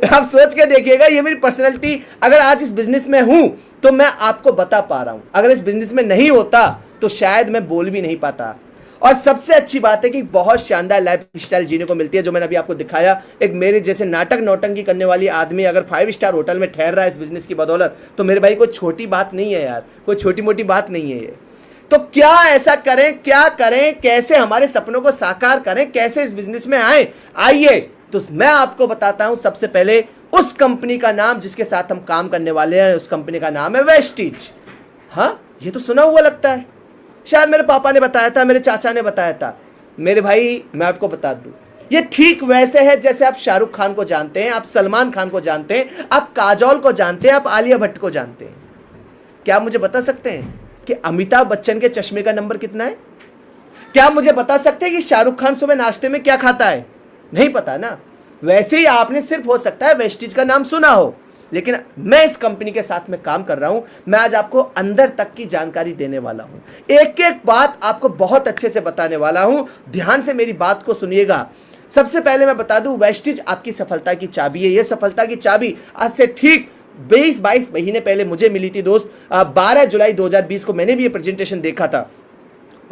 Speaker 1: आप सोच के देखिएगा, ये मेरी पर्सनैलिटी, अगर आज इस बिजनेस में हूं तो मैं आपको बता पा रहा हूं, अगर इस बिजनेस में नहीं होता तो शायद मैं बोल भी नहीं पाता। और सबसे अच्छी बात है कि बहुत शानदार लाइफ स्टाइल जीने को मिलती है, जो मैंने अभी आपको दिखाया। एक मेरे जैसे नाटक नौटंकी करने वाली आदमी अगर 5 स्टार होटल में ठहर रहा है इस बिजनेस की बदौलत, तो मेरे भाई कोई छोटी बात नहीं है यार, कोई छोटी मोटी बात नहीं है ये। तो क्या ऐसा करें, क्या करें, कैसे हमारे सपनों को साकार करें, कैसे इस बिजनेस में आए, आइए तो मैं आपको बताता हूं। सबसे पहले उस कंपनी का नाम जिसके साथ हम काम करने वाले हैं, उस कंपनी का नाम है वेस्टिज। हाँ, ये तो सुना हुआ लगता है, शायद मेरे पापा ने बताया था, मेरे चाचा ने बताया था। मेरे भाई मैं आपको बता दूं, ये ठीक वैसे है जैसे आप शाहरुख खान को जानते हैं, आप सलमान खान को जानते हैं, आप काजोल को जानते हैं, आप आलिया भट्ट को जानते हैं। क्या मुझे बता सकते हैं कि अमिताभ बच्चन के चश्मे का नंबर कितना है? क्या मुझे बता सकते हैं कि शाहरुख खान सुबह नाश्ते में क्या खाता है? नहीं पता ना। वैसे ही आपने सिर्फ हो सकता है वेस्टिज का नाम सुना हो, लेकिन मैं इस कंपनी के साथ में काम कर रहा हूं, मैं आज आपको अंदर तक की जानकारी देने वाला हूं, एक एक बात आपको बहुत अच्छे से बताने वाला हूं। ध्यान से मेरी बात को सुनिएगा। सबसे पहले मैं बता दूं, वेस्टिज आपकी सफलता की चाबी है। यह सफलता की चाबी आज से ठीक 20-22 महीने पहले मुझे मिली थी दोस्त। 12 जुलाई 2020 को मैंने भी ये प्रेजेंटेशन देखा था।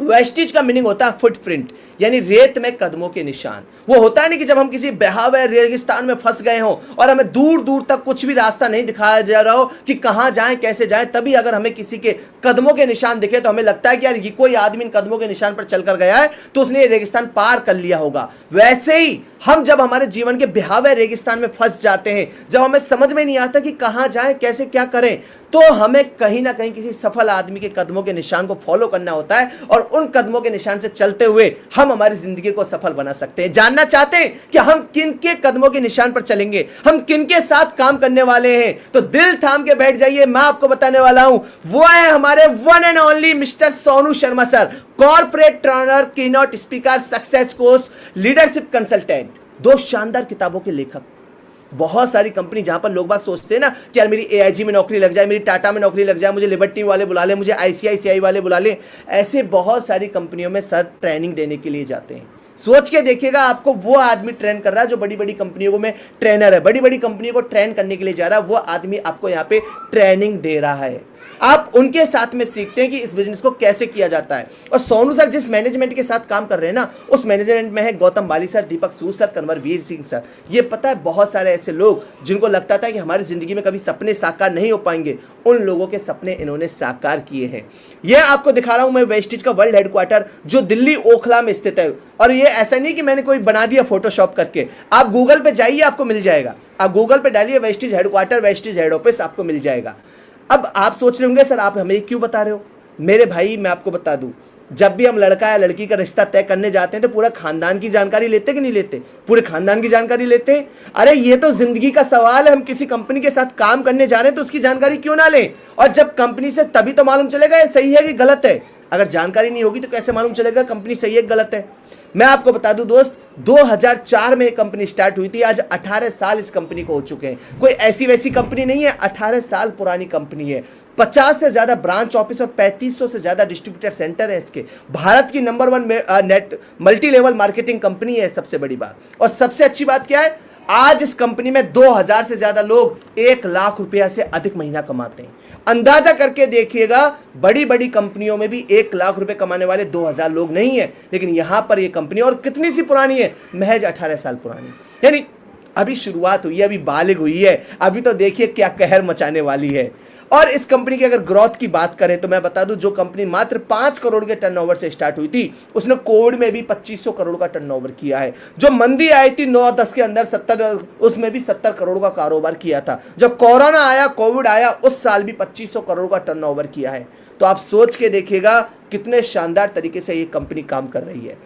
Speaker 1: वेस्टिज का मीनिंग होता है फुटप्रिंट, यानी रेत में कदमों के निशान। वो होता है नहीं कि जब हम किसी बहा हुए रेगिस्तान में फंस गए हों और हमें दूर दूर तक कुछ भी रास्ता नहीं दिखाया जा रहा हो कि कहां जाएं, कैसे जाएं, तभी अगर हमें किसी के कदमों के निशान दिखे तो हमें लगता है कि यार ये कोई आदमी इन कदमों के निशान पर चलकर गया है तो उसने ये रेगिस्तान पार कर लिया होगा। वैसे ही हम जब हमारे जीवन के बहावे रेगिस्तान में फंस जाते हैं, जब हमें समझ में नहीं आता कि कहां जाएं, कैसे क्या करें, तो हमें कहीं ना कहीं किसी सफल आदमी के कदमों के निशान को फॉलो करना होता है और उन कदमों के निशान से चलते हुए हम हमारी जिंदगी को सफल बना सकते हैं। जानना चाहते हैं कि हम किन के कदमों के निशान पर चलेंगे, हम किन के साथ काम करने वाले हैं, तो दिल थाम के बैठ जाइए, मैं आपको बताने वाला हूं। वो है हमारे one and only mister Sonu Sharma sir, corporate trainer, keynote speaker, success coach, leadership consultant, 2 शानदार किताबों के लेखक। बहुत सारी कंपनी जहां पर लोग बाग सोचते हैं ना कि यार मेरी एआईजी में नौकरी लग जाए, मेरी टाटा में नौकरी लग जाए, मुझे लिबर्टी वाले बुला ले, मुझे आईसीआईसीआई वाले बुला ले, ऐसे बहुत सारी कंपनियों में सर ट्रेनिंग देने के लिए जाते हैं। सोच के देखिएगा, आपको वो आदमी ट्रेन कर रहा है जो बड़ी बड़ी कंपनियों में ट्रेनर है, बड़ी बड़ी कंपनियों को ट्रेन करने के लिए जा रहा है, वो आदमी आपको यहाँ पे ट्रेनिंग दे रहा है। आप उनके साथ में सीखते हैं कि इस बिजनेस को कैसे किया जाता है। और सोनू सर जिस मैनेजमेंट के साथ काम कर रहे हैं ना, उस मैनेजमेंट में है गौतम बाली सर, दीपक सूद सर, कन्वरवीर सिंह सर। ये पता है बहुत सारे ऐसे लोग जिनको लगता था कि हमारी जिंदगी में कभी सपने साकार नहीं हो पाएंगे, उन लोगों के सपने इन्होंने साकार किए हैं। ये आपको दिखा रहा हूं मैं वेस्टिज का वर्ल्ड हेडक्वार्टर जो दिल्ली ओखला में स्थित है। और ये ऐसा नहीं कि मैंने कोई बना दिया फोटोशॉप करके, आप गूगल पे जाइए आपको मिल जाएगा। आप गूगल पे डालिए Vestige headquarter, Vestige head office, आपको मिल जाएगा। अब आप सोच रहे होंगे सर आप हमें क्यों बता रहे हो? मेरे भाई मैं आपको बता दूं, जब भी हम लड़का या लड़की का रिश्ता तय करने जाते हैं तो पूरा खानदान की जानकारी लेते कि नहीं लेते? पूरे खानदान की जानकारी लेते हैं। अरे ये तो जिंदगी का सवाल है, हम किसी कंपनी के साथ काम करने जा रहे हैं तो उसकी जानकारी क्यों ना लें? और जब कंपनी से तभी तो मालूम चलेगा ये सही है कि गलत है। अगर जानकारी नहीं होगी तो कैसे मालूम चलेगा कंपनी सही है कि गलत है? मैं आपको बता दूं दोस्त, 2004 में कंपनी स्टार्ट हुई थी, आज 18 साल इस कंपनी को हो चुके हैं। कोई ऐसी वैसी कंपनी नहीं है, 18 साल पुरानी कंपनी है। 50 से ज्यादा ब्रांच ऑफिस और 3500 से ज्यादा डिस्ट्रीब्यूटर सेंटर है इसके। भारत की number 1 net multi level marketing company है सबसे बड़ी बात। और सबसे अच्छी बात क्या है, आज इस कंपनी में 2000 से ज्यादा लोग 1 लाख रुपया से अधिक महीना कमाते हैं। अंदाजा करके देखिएगा, बड़ी बड़ी कंपनियों में भी 1 लाख रुपए कमाने वाले 2000 लोग नहीं है, लेकिन यहां पर यह कंपनी और कितनी सी पुरानी है, महज 18 साल पुरानी। यानी अभी शुरुआत हुई है, अभी बालिग हुई है, अभी तो देखिए क्या कहर मचाने वाली है। और इस कंपनी की अगर ग्रोथ की बात करें तो मैं बता दूं, जो कंपनी मात्र 5 करोड़ के टर्नओवर से स्टार्ट हुई थी, उसने कोविड में भी 2500 करोड़ का टर्नओवर किया है। जो मंदी आई थी 9-10 के अंदर 70, उसमें भी 70 करोड़ का कारोबार किया था। जब कोरोना आया, कोविड आया, उस साल भी 2500 करोड़ का टर्नओवर किया है। तो आप सोच के देखिएगा कितने शानदार तरीके से ये कंपनी काम कर रही है।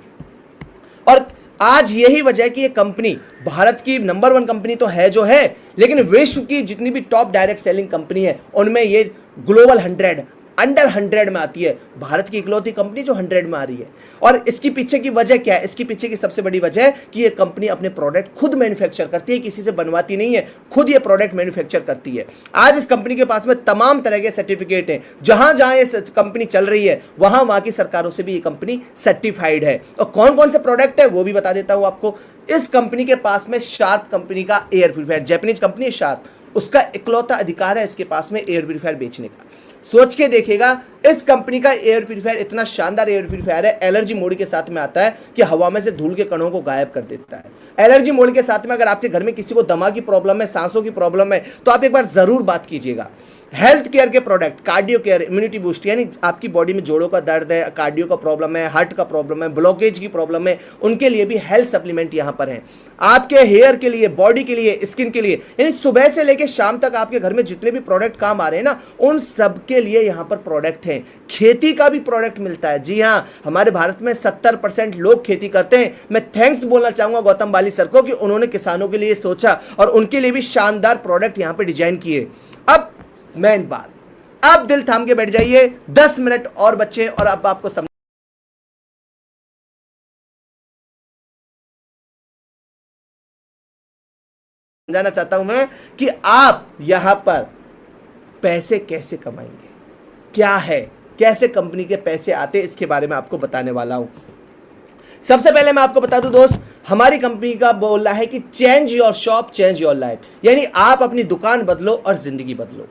Speaker 1: और आज यही वजह है कि ये कंपनी भारत की नंबर 1 कंपनी तो है जो है, लेकिन विश्व की जितनी भी टॉप डायरेक्ट सेलिंग कंपनी है उनमें ये ग्लोबल 100 अंडर 100 में आती है। भारत की इकलौती कंपनी जो 100 में आ रही है। और इसकी पीछे की वजह क्या है? इसकी पीछे की सबसे बड़ी वजह है कि ये कंपनी अपने प्रोडक्ट खुद मैन्युफैक्चर करती है, किसी से बनवाती नहीं है, खुद ये प्रोडक्ट मैन्युफैक्चर करती है। आज इस कंपनी के पास में तमाम तरह के सर्टिफिकेट हैं। जहां जहां ये कंपनी चल रही है वहां वहां की सरकारों से भी ये कंपनी सर्टिफाइड है। और कौन कौन से प्रोडक्ट है वो भी बता देता हूं आपको। इस कंपनी के पास में शार्प कंपनी का एयर प्यूरिफायर, जापानीज कंपनी है शार्प, उसका इकलौता अधिकार है इसके पास में एयर प्यूरिफायर बेचने का। सोच के देखिएगा, इस कंपनी का एयर प्यूरिफायर इतना शानदार एयर प्यूरिफायर है, एलर्जी मोड के साथ में आता है कि हवा में से धूल के कणों को गायब कर देता है। एलर्जी मोड के साथ में अगर आपके घर में किसी को दमा की प्रॉब्लम है, सांसों की प्रॉब्लम है, तो आप एक बार जरूर बात कीजिएगा। हेल्थ केयर के product, cardio care, immunity boost, यानी आपकी बॉडी में जोड़ों का दर्द है, कार्डियो का प्रॉब्लम है, हार्ट का प्रॉब्लम है, ब्लॉकेज की प्रॉब्लम है, उनके लिए भी हेल्थ सप्लीमेंट यहाँ पर हैं। आपके हेयर के लिए, बॉडी के लिए, स्किन के लिए, यानी सुबह से लेकर शाम तक आपके घर में जितने भी प्रोडक्ट काम आ रहे हैं ना, उन सब के लिए यहाँ पर प्रोडक्ट हैं। खेती का भी प्रोडक्ट मिलता है। जी हाँ, हमारे भारत में 70% लोग खेती करते हैं। मैं थैंक्स बोलना चाहूंगा गौतम बाली सर को कि उन्होंने किसानों के लिए सोचा और उनके लिए भी शानदार प्रोडक्ट यहाँ पे डिजाइन किए। अब मेन बात, आप दिल थाम के बैठ जाइए, 10 मिनट और बचे और अब आपको समझाना चाहता हूं मैं कि आप यहां पर पैसे कैसे कमाएंगे, क्या है, कैसे कंपनी के पैसे आते हैं, इसके बारे में आपको बताने वाला हूं। सबसे पहले मैं आपको बता दूं दोस्त, हमारी कंपनी का बोलना है कि change your shop change your life, यानी आप अपनी दुकान बदलो और जिंदगी बदलो।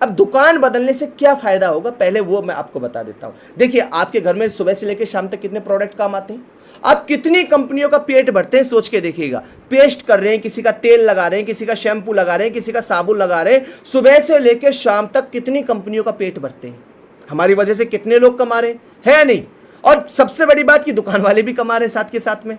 Speaker 1: अब दुकान बदलने से क्या फायदा होगा, पहले वो मैं आपको बता देता हूं। देखिए, आपके घर में सुबह से लेकर शाम तक कितने प्रोडक्ट काम आते हैं, आप कितनी कंपनियों का पेट भरते हैं, सोच के देखिएगा। पेस्ट कर रहे हैं, किसी का तेल लगा रहे हैं, किसी का शैम्पू लगा रहे हैं, किसी का साबुन लगा रहे हैं, सुबह से लेकर शाम तक कितनी कंपनियों का पेट भरते हैं। हमारी वजह से कितने लोग कमा रहे हैं, है नहीं? और सबसे बड़ी बात कि दुकान वाले भी कमा रहे हैं साथ के साथ में।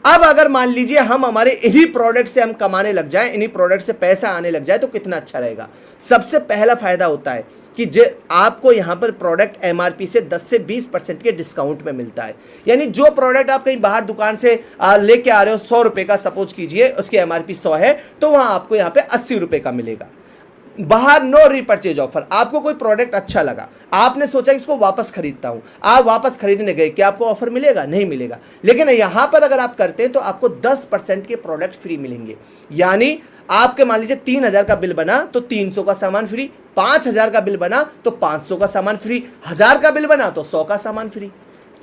Speaker 1: अब अगर मान लीजिए हम हमारे इन्हीं प्रोडक्ट से हम कमाने लग जाएं, इन्हीं प्रोडक्ट से पैसा आने लग जाए, तो कितना अच्छा रहेगा। सबसे पहला फायदा होता है कि आपको यहां पर प्रोडक्ट एमआरपी से 10 से 20% के डिस्काउंट में मिलता है। यानी जो प्रोडक्ट आप कहीं बाहर दुकान से लेके आ रहे हो 100 रुपए का, सपोज कीजिए उसकी एमआरपी 100 है, तो वहां आपको यहां पे 80 रुपए का मिलेगा। बाहर नो रीपरचेज ऑफर। आपको कोई प्रोडक्ट अच्छा लगा, आपने सोचा कि इसको वापस खरीदता हूं, आप वापस खरीदने गए, क्या आपको ऑफर मिलेगा? नहीं मिलेगा। लेकिन यहां पर अगर आप करते हैं तो आपको 10% के प्रोडक्ट फ्री मिलेंगे। यानी आपके मान लीजिए 3000 का बिल बना तो 300 का सामान फ्री, 5000 का बिल बना तो 500 का सामान फ्री, 1000 का बिल बना तो 100 का सामान फ्री।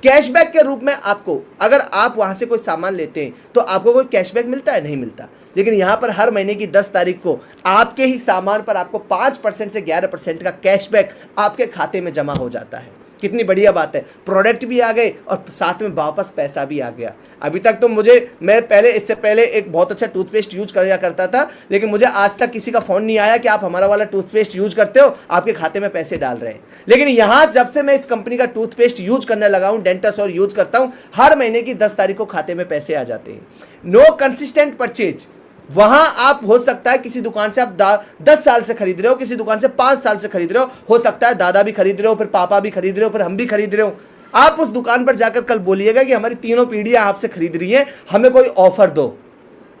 Speaker 1: कैशबैक के रूप में आपको, अगर आप वहां से कोई सामान लेते हैं तो आपको कोई कैशबैक मिलता है? नहीं मिलता। लेकिन यहां पर हर महीने की 10 तारीख को आपके ही सामान पर आपको 5% से 11% का कैशबैक आपके खाते में जमा हो जाता है। कितनी बढ़िया बात है। प्रोडक्ट भी आ गए और साथ में वापस पैसा भी आ गया। अभी तक तो मैं पहले, इससे पहले एक बहुत अच्छा टूथपेस्ट यूज किया करता था, लेकिन मुझे आज तक किसी का फोन नहीं आया कि आप हमारा वाला टूथपेस्ट यूज करते हो, आपके खाते में पैसे डाल रहे हैं। लेकिन यहां जब से मैं इस कंपनी का टूथपेस्ट यूज करने लगा हूं, डेंटस और यूज करता हूं, हर महीने की 10 तारीख को खाते में पैसे आ जाते हैं। No consistent purchase. वहां आप हो सकता है किसी दुकान से आप 10 साल से खरीद रहे हो, किसी दुकान से 5 साल से खरीद रहे हो सकता है दादा भी खरीद रहे हो, फिर पापा भी खरीद रहे हो, फिर हम भी खरीद रहे हो। आप उस दुकान पर जाकर कल बोलिएगा कि हमारी तीनों पीढ़ियां आपसे खरीद रही हैं, हमें कोई ऑफर दो,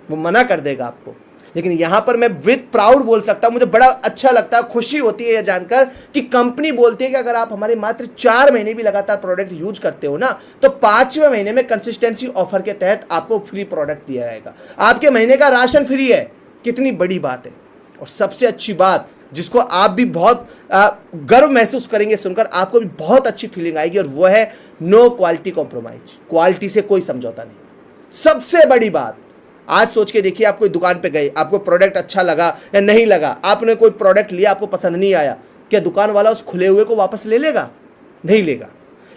Speaker 1: वो मना कर देगा आपको। लेकिन यहां पर मैं विद प्राउड बोल सकता हूं, मुझे बड़ा अच्छा लगता है, खुशी होती है यह जानकर कि कंपनी बोलती है कि अगर आप हमारे मात्र 4 महीने भी लगातार प्रोडक्ट यूज करते हो ना, तो 5वें महीने में कंसिस्टेंसी ऑफर के तहत आपको फ्री प्रोडक्ट दिया जाएगा। आपके महीने का राशन फ्री है। कितनी बड़ी बात है। और सबसे अच्छी बात, जिसको आप भी बहुत गर्व महसूस करेंगे सुनकर, आपको भी बहुत अच्छी फीलिंग आएगी, और वो है नो क्वालिटी कॉम्प्रोमाइज। क्वालिटी से कोई समझौता नहीं। सबसे बड़ी बात, आज सोच के देखिए, आप कोई दुकान पे गए, आपको प्रोडक्ट अच्छा लगा या नहीं लगा, आपने कोई प्रोडक्ट लिया, आपको पसंद नहीं आया, क्या दुकान वाला उस खुले हुए को वापस ले लेगा? नहीं लेगा।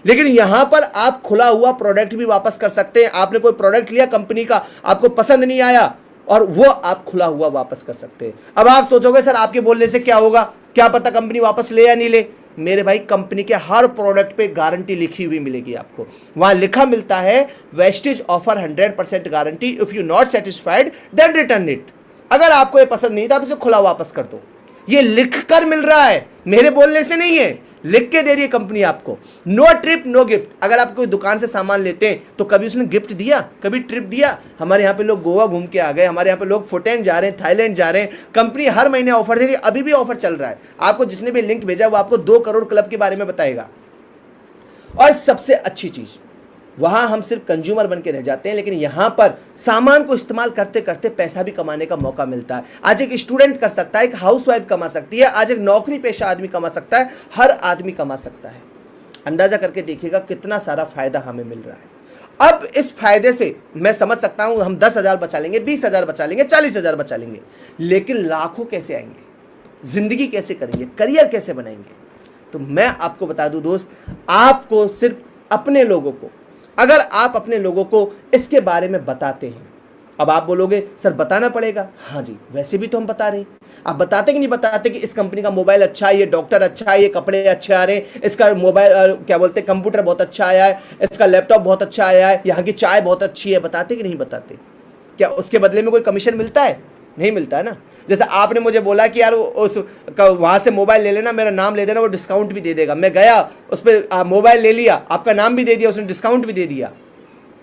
Speaker 1: लेकिन यहां पर आप खुला हुआ प्रोडक्ट भी वापस कर सकते हैं। आपने कोई प्रोडक्ट लिया कंपनी का, आपको पसंद नहीं आया, और वो आप खुला हुआ वापस कर सकते हैं। अब आप सोचोगे सर आपके बोलने से क्या होगा, क्या पता कंपनी वापस ले या नहीं ले। मेरे भाई, कंपनी के हर प्रोडक्ट पे गारंटी लिखी हुई मिलेगी आपको। वहां लिखा मिलता है wastage offer 100% guarantee, if you not satisfied then return it. अगर आपको ये पसंद नहीं था, आप इसे खुला वापस कर दो। ये लिख कर मिल रहा है, मेरे बोलने से नहीं है, लिख के दे रही है कंपनी आपको। No trip no gift. अगर आप कोई दुकान से सामान लेते हैं तो कभी उसने गिफ्ट दिया, कभी ट्रिप दिया? हमारे यहाँ पे लोग गोवा घूम के आ गए, हमारे यहाँ पे लोग फुटेन जा रहे हैं, थाईलैंड जा रहे हैं। कंपनी हर महीने ऑफर दे रही है, अभी भी ऑफर चल रहा है। आपको जिसने भी लिंक भेजा वो आपको 2 करोड़ क्लब के बारे में बताएगा। और सबसे अच्छी चीज, वहां हम सिर्फ कंज्यूमर बन के रह जाते हैं, लेकिन यहां पर सामान को इस्तेमाल करते करते पैसा भी कमाने का मौका मिलता है। आज एक स्टूडेंट कर सकता है, एक हाउसवाइफ कमा सकती है, आज एक नौकरी पेशा आदमी कमा सकता है, हर आदमी कमा सकता है। अंदाजा करके देखिएगा कितना सारा फायदा हमें मिल रहा है। अब इस फायदे से मैं समझ सकता हूं हम 10,000 बचा लेंगे, 20,000 बचा लेंगे, 40,000 बचा लेंगे, लेकिन लाखों कैसे आएंगे? जिंदगी कैसे करेंगे? करियर कैसे बनाएंगे? तो मैं आपको बता दूं दोस्त, आपको सिर्फ अपने लोगों को, अगर आप अपने लोगों को इसके बारे में बताते हैं, अब आप बोलोगे सर बताना पड़ेगा। हाँ जी, वैसे भी तो हम बता रहे हैं। आप बताते कि नहीं बताते कि इस कंपनी का मोबाइल अच्छा है, ये डॉक्टर अच्छा है, ये कपड़े अच्छे आ रहे हैं, इसका मोबाइल क्या बोलते हैं कंप्यूटर बहुत अच्छा आया है, इसका लैपटॉप बहुत अच्छा आया है, यहाँ की चाय बहुत अच्छी है। बताते कि नहीं बताते? क्या उसके बदले में कोई कमीशन मिलता है? नहीं मिलता है ना। जैसे आपने मुझे बोला कि यार उस वहाँ से मोबाइल ले लेना, मेरा नाम ले देना, वो डिस्काउंट भी दे देगा। मैं गया, उस पर मोबाइल ले लिया, आपका नाम भी दे दिया, उसने डिस्काउंट भी दे दिया।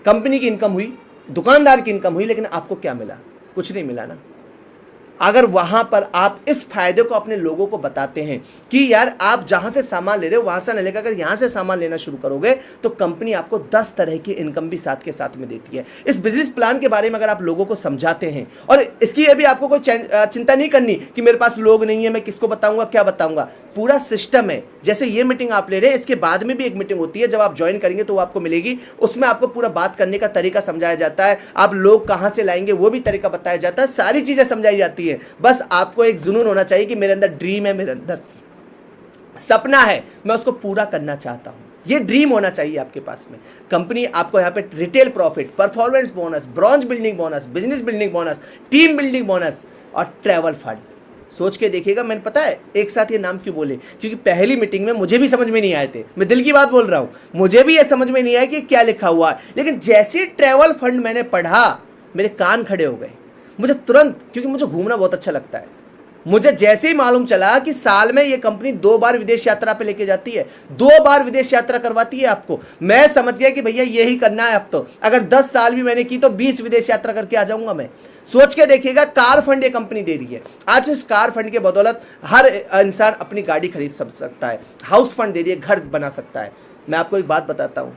Speaker 1: कंपनी की इनकम हुई, दुकानदार की इनकम हुई, लेकिन आपको क्या मिला? कुछ नहीं मिला ना। अगर वहां पर आप इस फायदे को अपने लोगों को बताते हैं कि यार आप जहां से सामान ले रहे हो वहां से न लेकर अगर यहां से सामान लेना शुरू करोगे तो कंपनी आपको 10 तरह की इनकम भी साथ के साथ में देती है। इस बिजनेस प्लान के बारे में अगर आप लोगों को समझाते हैं, और इसकी अभी आपको कोई चिंता नहीं करनी कि मेरे पास लोग नहीं है, मैं किसको बताऊंगा, क्या बताऊंगा। पूरा सिस्टम है। जैसे ये मीटिंग आप ले रहे हैं, इसके बाद में भी एक मीटिंग होती है, जब आप ज्वाइन करेंगे तो वो आपको मिलेगी। उसमें आपको पूरा बात करने का तरीका समझाया जाता है, आप लोग कहां से लाएंगे वो भी तरीका बताया जाता है, सारी चीजें समझाई जाती है। बस आपको एक जुनून होना चाहिए कि मेरे अंदर ड्रीम है, मेरे अंदर सपना है, मैं उसको पूरा करना चाहता हूं। ये ड्रीम होना चाहिए आपके पास में। कंपनी आपको यहाँ पे retail profit, performance bonus, bronze building bonus, business building bonus, team building bonus और ट्रैवल फंड। सोच के देखिएगा, मैंने पता है एक साथ ये नाम क्यों बोले, क्योंकि पहली मीटिंग में मुझे भी समझ में नहीं आए थे। मैं दिल की बात बोल रहा हूं, मुझे भी ये समझ में नहीं आया कि क्या लिखा हुआ है। लेकिन जैसे ट्रैवल फंड मैंने पढ़ा, मेरे कान खड़े हो गए। मुझे तुरंत, क्योंकि मुझे घूमना बहुत अच्छा लगता है, मुझे जैसे ही मालूम चला कि साल में ये कंपनी 2 बार विदेश यात्रा पे लेके जाती है, 2 बार विदेश यात्रा करवाती है आपको, मैं समझ गया कि भैया यही करना है अब तो। अगर 10 साल भी मैंने की तो 20 विदेश यात्रा करके आ जाऊंगा मैं। सोच के देखिएगा, कार फंड ये कंपनी दे रही है। आज इस कार फंड के बदौलत हर इंसान अपनी गाड़ी खरीद सकता है, हाउस फंड दे रही है, घर बना सकता है। मैं आपको एक बात बताता हूँ,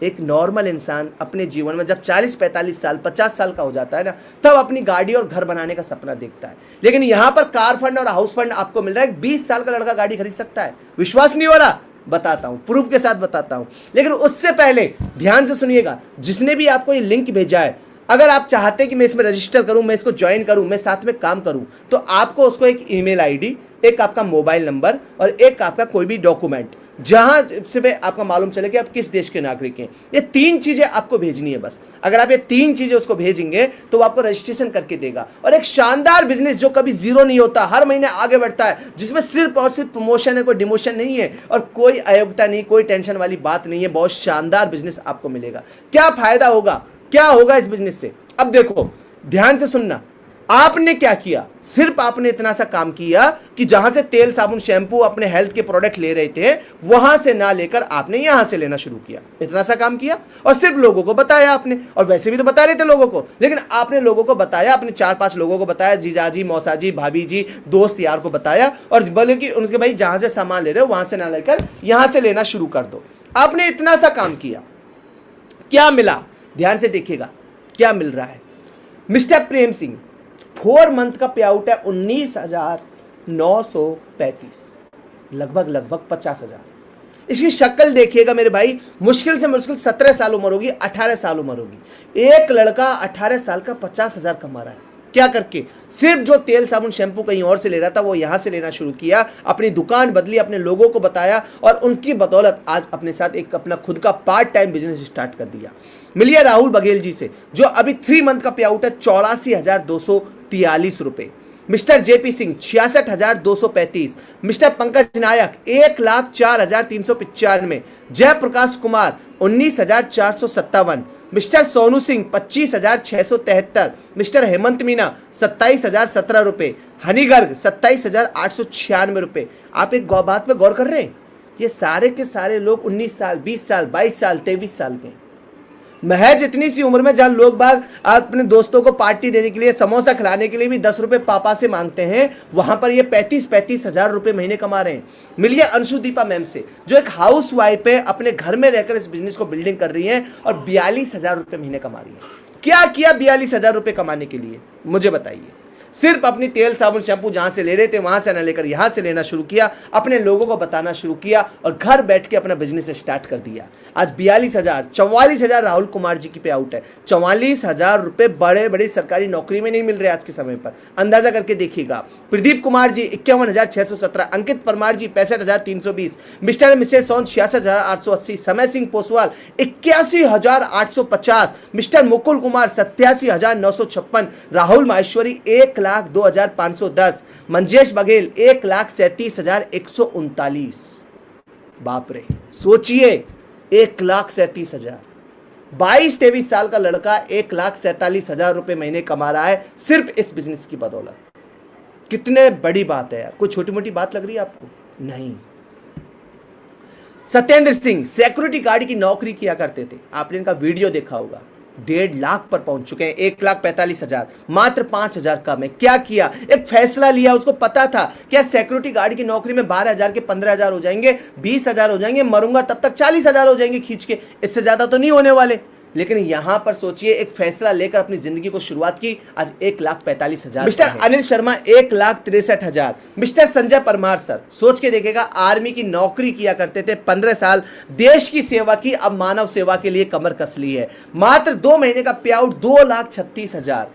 Speaker 1: एक नॉर्मल इंसान अपने जीवन में जब 40-45 साल 50 साल का हो जाता है ना, तब अपनी गाड़ी और घर बनाने का सपना देखता है। लेकिन यहां पर कार फंड और हाउस फंड आपको मिल रहा है। 20 साल का लड़का गाड़ी खरीद सकता है। विश्वास नहीं हो रहा? बताता हूं, प्रूफ के साथ बताता हूं। लेकिन उससे पहले ध्यान से सुनिएगा, जिसने भी आपको ये लिंक भेजा है, अगर आप चाहते हैं कि मैं इसमें रजिस्टर करूं, मैं इसको ज्वाइन करूं, मैं साथ में काम करूं, तो आपको उसको एक ईमेल आईडी, एक आपका मोबाइल नंबर और एक आपका कोई भी डॉक्यूमेंट, जहां से आपका मालूम चले कि आप किस देश के नागरिक हैं। ये 3 चीजें आपको भेजनी है बस। अगर आप ये 3 चीजें उसको भेजेंगे तो वो आपको रजिस्ट्रेशन करके देगा। और एक शानदार बिजनेस जो कभी जीरो नहीं होता, हर महीने आगे बढ़ता है, जिसमें सिर्फ और सिर्फ प्रमोशन है, कोई डिमोशन नहीं है और कोई अयोग्यता नहीं, कोई टेंशन वाली बात नहीं है। बहुत शानदार बिजनेस आपको मिलेगा। क्या फायदा होगा, क्या होगा इस बिजनेस से? अब देखो, ध्यान से सुनना। आपने क्या किया? सिर्फ आपने इतना सा काम किया कि जहां से तेल साबुन शैंपू अपने हेल्थ के प्रोडक्ट ले रहे थे, वहां से ना लेकर आपने यहां से लेना शुरू किया। इतना सा काम किया और सिर्फ लोगों को बताया आपने। और वैसे भी तो बता रहे थे लोगों को, लेकिन आपने लोगों को बताया, अपने 4-5 लोगों को बताया, जीजाजी, मौसाजी, भाभी जी, दोस्त यार को बताया, और बोले कि उनके भाई जहां से सामान ले रहे हो वहां से ना लेकर यहां से लेना शुरू कर दो। आपने इतना सा काम किया, क्या मिला? ध्यान से देखिएगा क्या मिल रहा है। मिस्टर प्रेम सिंह 4 मंथ का पे आउट है 19,935, लगभग 50,000। इसकी शक्ल देखिएगा मेरे भाई, मुश्किल से मुश्किल 17 साल उम्र होगी, 18 साल उम्र होगी। एक लड़का 18 साल का 50,000 कमा रहा है। क्या करके? सिर्फ जो तेल साबुन शैंपू कहीं और से ले रहा था वो यहां से लेना शुरू किया, अपनी दुकान बदली, अपने लोगों को बताया और उनकी बदौलत आज अपने साथ एक अपना खुद का पार्ट टाइम बिजनेस स्टार्ट कर दिया। मिलिए राहुल बघेल जी से, जो अभी 3 मंथ का पे आउट है 84,243 रुपए। Mister JP Singh 66,235। Mister Pankaj Nayak 1,04,395। Jaiprakash Kumar 19,457। Mister Sonu Singh 25,673। Mister Hemant Meena 27,017 रुपए। हनी गर्ग 27,896 रुपए। आप एक बात पे गौर कर रहे हैं, ये सारे के सारे लोग 19 साल 20 साल 22 साल 23 साल के। महज इतनी सी उम्र में जहां लोग बाग अपने दोस्तों को पार्टी देने के लिए, समोसा खिलाने के लिए भी 10 रुपए पापा से मांगते हैं, वहां पर ये 35 हजार रुपए महीने कमा रहे हैं। मिलिए अंशु दीपा मैम से, जो एक हाउस वाइफ है, अपने घर में रहकर इस बिजनेस को बिल्डिंग कर रही है और 42,000 रुपए महीने कमा रही है। क्या किया 42,000 रुपए कमाने के लिए? मुझे बताइए। सिर्फ अपनी तेल साबुन शैंपू जहां से ले रहे थे वहां से ना लेकर यहां से लेना शुरू किया, अपने लोगों को बताना शुरू किया और घर बैठ के अपना बिजनेस स्टार्ट कर दिया। आज 42,000 44,000 राहुल कुमार जी की पे आउट है। 44,000 रुपए बड़े बड़ी सरकारी नौकरी में नहीं मिल रहे आज के समय पर, अंदाजा करके देखिएगा। प्रदीप कुमार जी 51,617। अंकित परमार जी 65,320। मिस्टर मिसेस सोन 66,880। समय सिंह पोसवाल 81,850। मिस्टर मुकुल कुमार 87,956। राहुल माहेश्वरी 1,02,510। मंजेश बघेल 1,37,139। बाप रे, सोचिए 1,37,000। 22-23 साल का लड़का 1,47,000 रुपए महीने कमा रहा है सिर्फ इस बिजनेस की बदौलत। कितने बड़ी बात है यार, कोई छोटी मोटी बात लग रही है आपको? नहीं। सत्येंद्र सिंह सिक्योरिटी गार्ड की नौकरी किया करते थे, आपने इनका वीडियो देखा होगा। 1.5 लाख पर पहुंच चुके हैं, 1,45,000, मात्र 5,000 कम है। क्या किया? एक फैसला लिया। उसको पता था कि यार सिक्योरिटी गार्ड की नौकरी में 12,000 के 15,000 हो जाएंगे, 20,000 हो जाएंगे, मरूंगा तब तक 40,000 हो जाएंगे खींच के, इससे ज्यादा तो नहीं होने वाले। लेकिन यहां पर सोचिए, एक फैसला लेकर अपनी जिंदगी को शुरुआत की, आज 1,45,000। Mister Anil Sharma 1,63,000। Mister Sanjay Parmar sir, सोच के देखेगा, आर्मी की नौकरी किया करते थे, 15 साल देश की सेवा की, अब मानव सेवा के लिए कमर कस ली है। मात्र 2 महीने का पे आउट 2,36,000।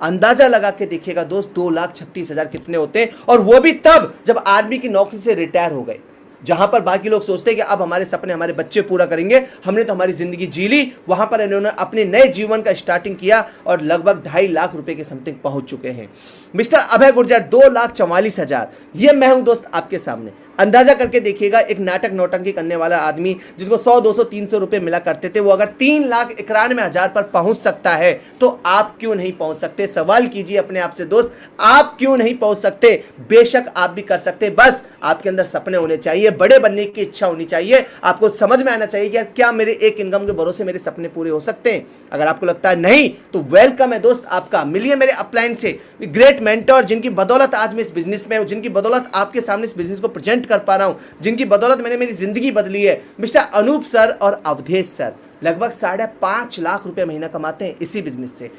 Speaker 1: अंदाजा लगा के देखिएगा दोस्त, 2,36,000 कितने होते हैं, और वो भी तब जब आर्मी की नौकरी से रिटायर हो गए। जहां पर बाकी लोग सोचते हैं कि अब हमारे सपने हमारे बच्चे पूरा करेंगे, हमने तो हमारी जिंदगी जी ली, वहां पर इन्होंने अपने नए जीवन का स्टार्टिंग किया और लगभग 2.5 लाख रुपए के समथिंग पहुंच चुके हैं। मिस्टर अभय गुर्जर 2,44,000। ये मैं हूं दोस्त आपके सामने। अंदाजा करके देखिएगा, एक नाटक नौटंकी करने वाला आदमी जिसको 100 200 300 रुपए मिला करते थे, वो अगर 3,91,000 पर पहुंच सकता है तो आप क्यों नहीं पहुंच सकते? सवाल कीजिए अपने आप से दोस्त, आप क्यों नहीं पहुंच सकते? बेशक आप भी कर सकते, बस आपके अंदर सपने होने चाहिए, बड़े बनने की इच्छा होनी चाहिए। आपको समझ में आना चाहिए कि यार क्या मेरे एक इनकम के भरोसे मेरे सपने पूरे हो सकते हैं? अगर आपको लगता है नहीं तो वेलकम है दोस्त आपका। मिलिए मेरे अपलाइन से ग्रेट मेंटर, जिनकी बदौलत आज मैं इस बिजनेस में हूं, जिनकी बदौलत आपके सामने इस बिजनेस को प्रेजेंट कर पा रहा हूं, जिनकी बदौलत मैंने मेरी जिंदगी बदली है। मिस्टर अनूप सर और अवधेश सर लगभग 5.5 लाख रुपए महीना कमाते हैं इसी बिजनेस से।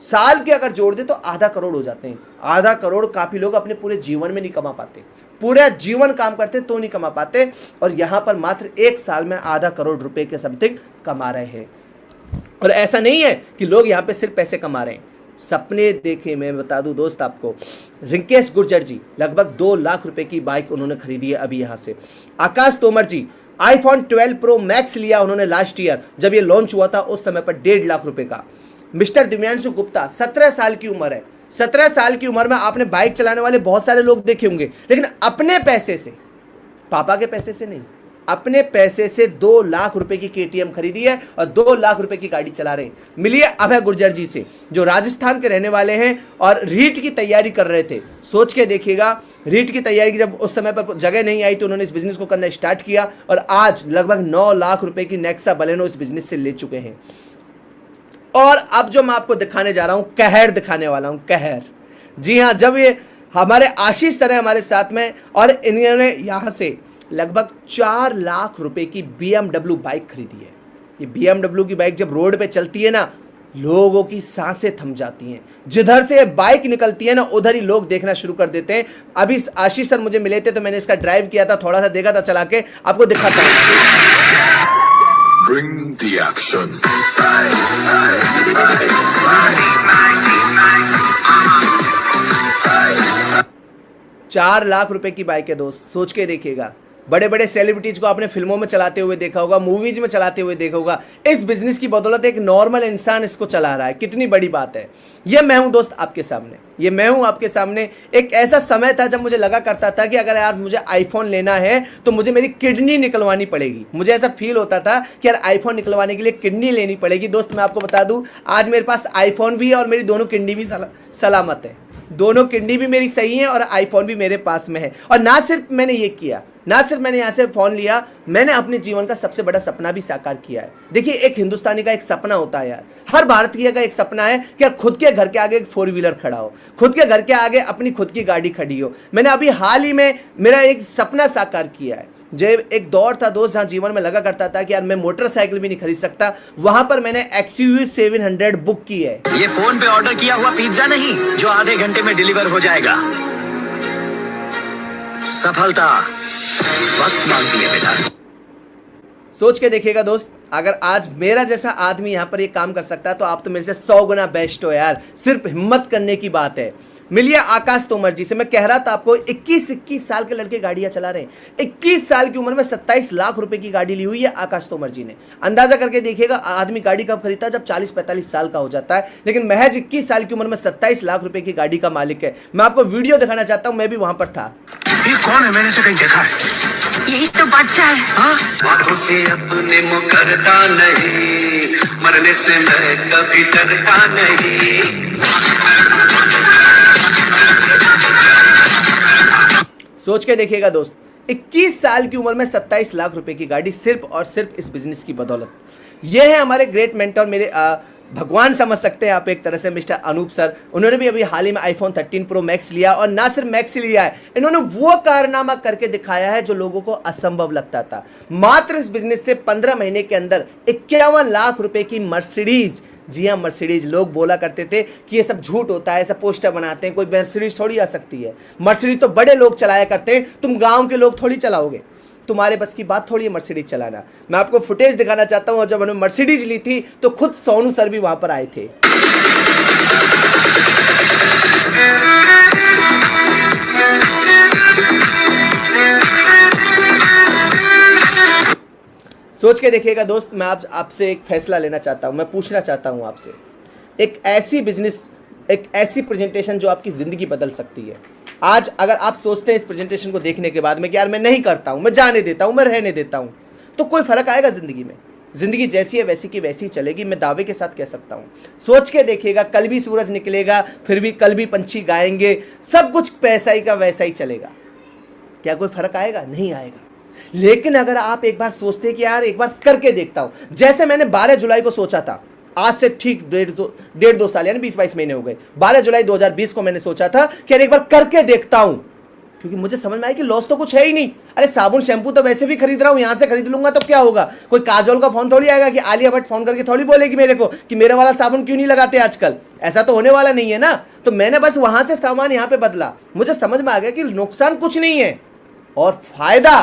Speaker 1: साल के अगर जोड़ दे तो आधा करोड़ हो जाते हैं। आधा करोड़ काफी लोग अपने पूरे जीवन में नहीं कमा पाते, पूरा जीवन काम करते तो नहीं कमा पाते, और यहां पर मात्र 1 साल में आधा करोड़ रुपए के समथिंग कमा रहे हैं। और ऐसा नहीं है कि लोग यहां पे सिर्फ पैसे कमा रहे हैं, सपने देखे। मैं बता दूं दोस्त आपको, रिंकेश गुर्जर जी लगभग 2 लाख रुपए की बाइक उन्होंने खरीदी है अभी यहां से। आकाश तोमर जी आईफोन 12 प्रो मैक्स लिया उन्होंने लास्ट ईयर, जब ये लॉन्च हुआ था उस समय पर 1.5 लाख रुपए का। मिस्टर दिव्यांशु गुप्ता 17 साल की उम्र है। 17 साल की उम्र में आपने बाइक चलाने वाले बहुत सारे लोग देखे होंगे, लेकिन अपने पैसे से, पापा के पैसे से नहीं, अपने पैसे से 2 लाख रुपए की केटीएम खरीदी है और 2 लाख रुपए की गाड़ी चला रहे हैं। मिलिए अभय गुर्जर जी से, जो राजस्थान के रहने वाले हैं और रीट की तैयारी कर रहे थे। सोच के देखिएगा, रीट की तैयारी की जब उस समय पर जगह नहीं आई तो उन्होंने इस बिजनेस को करना स्टार्ट किया और आज लगभग 9 लाख रुपए की नेक्सा बलेनो इस बिजनेस से ले चुके हैं। और अब जो मैं आपको दिखाने जा रहा हूं, कहर दिखाने वाला हूं, कहर। जी हां, जब ये हमारे आशीष सर है हमारे साथ में, और इन्होंने यहां से लगभग 4 लाख रुपए की BMW बाइक खरीदी है। ये BMW की बाइक जब रोड पे चलती है ना, लोगों की सांसें थम जाती हैं। जिधर से बाइक निकलती है ना, उधर ही लोग देखना शुरू कर देते हैं। अभी आशीष सर मुझे मिले थे तो मैंने इसका ड्राइव किया था, थोड़ा सा देखा था चला के, आपको दिखाता हूं।
Speaker 3: Bring the action.
Speaker 1: 4 लाख रुपए की बाइक है दोस्त, सोच के देखिएगा। बड़े बड़े सेलिब्रिटीज को आपने फिल्मों में चलाते हुए देखा होगा, मूवीज में चलाते हुए देखा होगा। इस बिजनेस की बदौलत एक नॉर्मल इंसान इसको चला रहा है, कितनी बड़ी बात है। ये मैं हूं दोस्त आपके सामने, ये मैं हूं आपके सामने। एक ऐसा समय था जब मुझे लगा करता था कि अगर यार मुझे आईफोन लेना है तो मुझे मेरी किडनी निकलवानी पड़ेगी। मुझे ऐसा फील होता था कि यार आईफोन निकलवाने के लिए किडनी लेनी पड़ेगी। दोस्त मैं आपको बता दूं, आज मेरे पास आईफोन भी है और मेरी दोनों किडनी भी सलामत है। दोनों किडनी भी मेरी सही है और आईफोन भी मेरे पास में है। और ना सिर्फ मैंने ये किया, ना सिर्फ मैंने यहाँ से फोन लिया, मैंने अपने जीवन का सबसे बड़ा सपना भी साकार किया है। देखिए, एक हिंदुस्तानी का एक सपना होता है यार, हर भारतीय का एक सपना है कि यार खुद के घर के आगे एक 4 व्हीलर खड़ा हो, खुद के घर के आगे अपनी खुद की गाड़ी खड़ी हो। मैंने अभी हाल ही में मेरा एक सपना साकार किया है। जो एक दौर था दोस्त जहाँ जीवन में लगा करता था कि यार मैं मोटरसाइकिल भी नहीं खरीद सकता, वहां पर मैंने XUV 700 बुक की है।
Speaker 4: ये फोन पे ऑर्डर किया हुआ पिज्जा नहीं जो आधे घंटे में डिलीवर हो जाएगा। सफलता वक्त मांगती है बेटा।
Speaker 1: सोच के देखिएगा दोस्त, अगर आज मेरा जैसा आदमी यहाँ पर ये काम कर सकता है तो आप तो मेरे से 100 गुना बेस्ट हो यार। सिर्फ हिम्मत करने की बात है। मिलिए आकाश तोमर जी से। मैं कह रहा था आपको, 21 साल के लड़के गाड़ियां चला रहे हैं। 21 साल की उम्र में 27 लाख रुपए की गाड़ी ली हुई है आकाश तोमर जी ने। अंदाजा करके देखिएगा, आदमी गाड़ी कब खरीदता है? जब 40-45 साल का हो जाता है। लेकिन महज 21 साल की उम्र में 27 लाख रुपए की गाड़ी का मालिक है। मैं आपको वीडियो दिखाना चाहता हूं, मैं भी वहां पर था।
Speaker 4: ये कौन है? मैंने इसे कहीं देखा है।
Speaker 5: यही तो बादशाह है।
Speaker 4: हाँ?
Speaker 6: बातों से अपने मुकरता नहीं, मरने से मैं कभी डरता नहीं।
Speaker 1: सोच के देखिएगा दोस्त, 21 साल की उम्र में 27 लाख रुपए की गाड़ी, सिर्फ और सिर्फ इस बिजनेस की बदौलत। ये है हमारे ग्रेट मेंटर, मेरे भगवान समझ सकते हैं आप एक तरह से, मिस्टर अनूप सर। उन्होंने भी अभी हाल ही में आईफोन 13 प्रो मैक्स लिया, और ना सिर्फ मैक्स लिया है, इन्होंने वो कारनामा करके दिखाया है जो लोगों को असंभव लगता था। मात्र इस बिजनेस से 15 महीने के अंदर 51 लाख रुपए की मर्सिडीज, जी हाँ मर्सिडीज, लोग बोला करते थे कि ये सब झूठ होता है, सब पोस्टर बनाते हैं, कोई मर्सिडीज थोड़ी आ सकती है। मर्सिडीज तो बड़े लोग चलाया करते हैं, तुम गांव के लोग थोड़ी चलाओगे, तुम्हारे बस की बात थोड़ी है मर्सिडीज चलाना। मैं आपको फुटेज दिखाना चाहता हूं, और जब उन्होंने मर्सिडीज ली थी तो खुद सोनू सर भी वहां पर आए थे। सोच के देखिएगा दोस्त, मैं आपसे एक फैसला लेना चाहता हूं, मैं पूछना चाहता हूं आपसे, एक ऐसी बिजनेस, एक ऐसी प्रेजेंटेशन जो आपकी जिंदगी बदल सकती है, आज अगर आप सोचते हैं इस प्रेजेंटेशन को देखने के बाद में कि यार मैं नहीं करता हूं, मैं जाने देता हूं, मैं रहने देता हूं, तो कोई फर्क आएगा जिंदगी में? जिंदगी जैसी है वैसी की वैसी चलेगी, मैं दावे के साथ कह सकता हूं। सोच के देखिएगा, कल भी सूरज निकलेगा, फिर भी कल भी पंछी गाएंगे, सब कुछ पैसा ही का वैसा ही चलेगा। क्या कोई फर्क आएगा? नहीं आएगा। लेकिन अगर आप एक बार सोचते हैं कि यार एक बार करके देखता हूं, जैसे मैंने 12 जुलाई को सोचा था, आज से ठीक 1.5-2 साल यानी 20-22 महीने हो गए, 12 जुलाई 2020 को मैंने सोचा था कि यार एक बार करके देखता हूं, क्योंकि मुझे समझ में आया कि लॉस तो कुछ है ही नहीं। अरे साबुन शैम्पू तो वैसे भी खरीद रहा हूं, यहां से खरीद लूंगा तो क्या होगा? कोई काजोल का फोन थोड़ी आएगा कि आलिया भट्ट फोन करके थोड़ी बोलेगी मेरे को कि मेरे वाला साबुन क्यों नहीं लगाते आजकल। ऐसा तो होने वाला नहीं है ना। तो मैंने बस वहां से सामान यहां पे बदला, मुझे समझ में आ गया कि नुकसान कुछ नहीं है और फायदा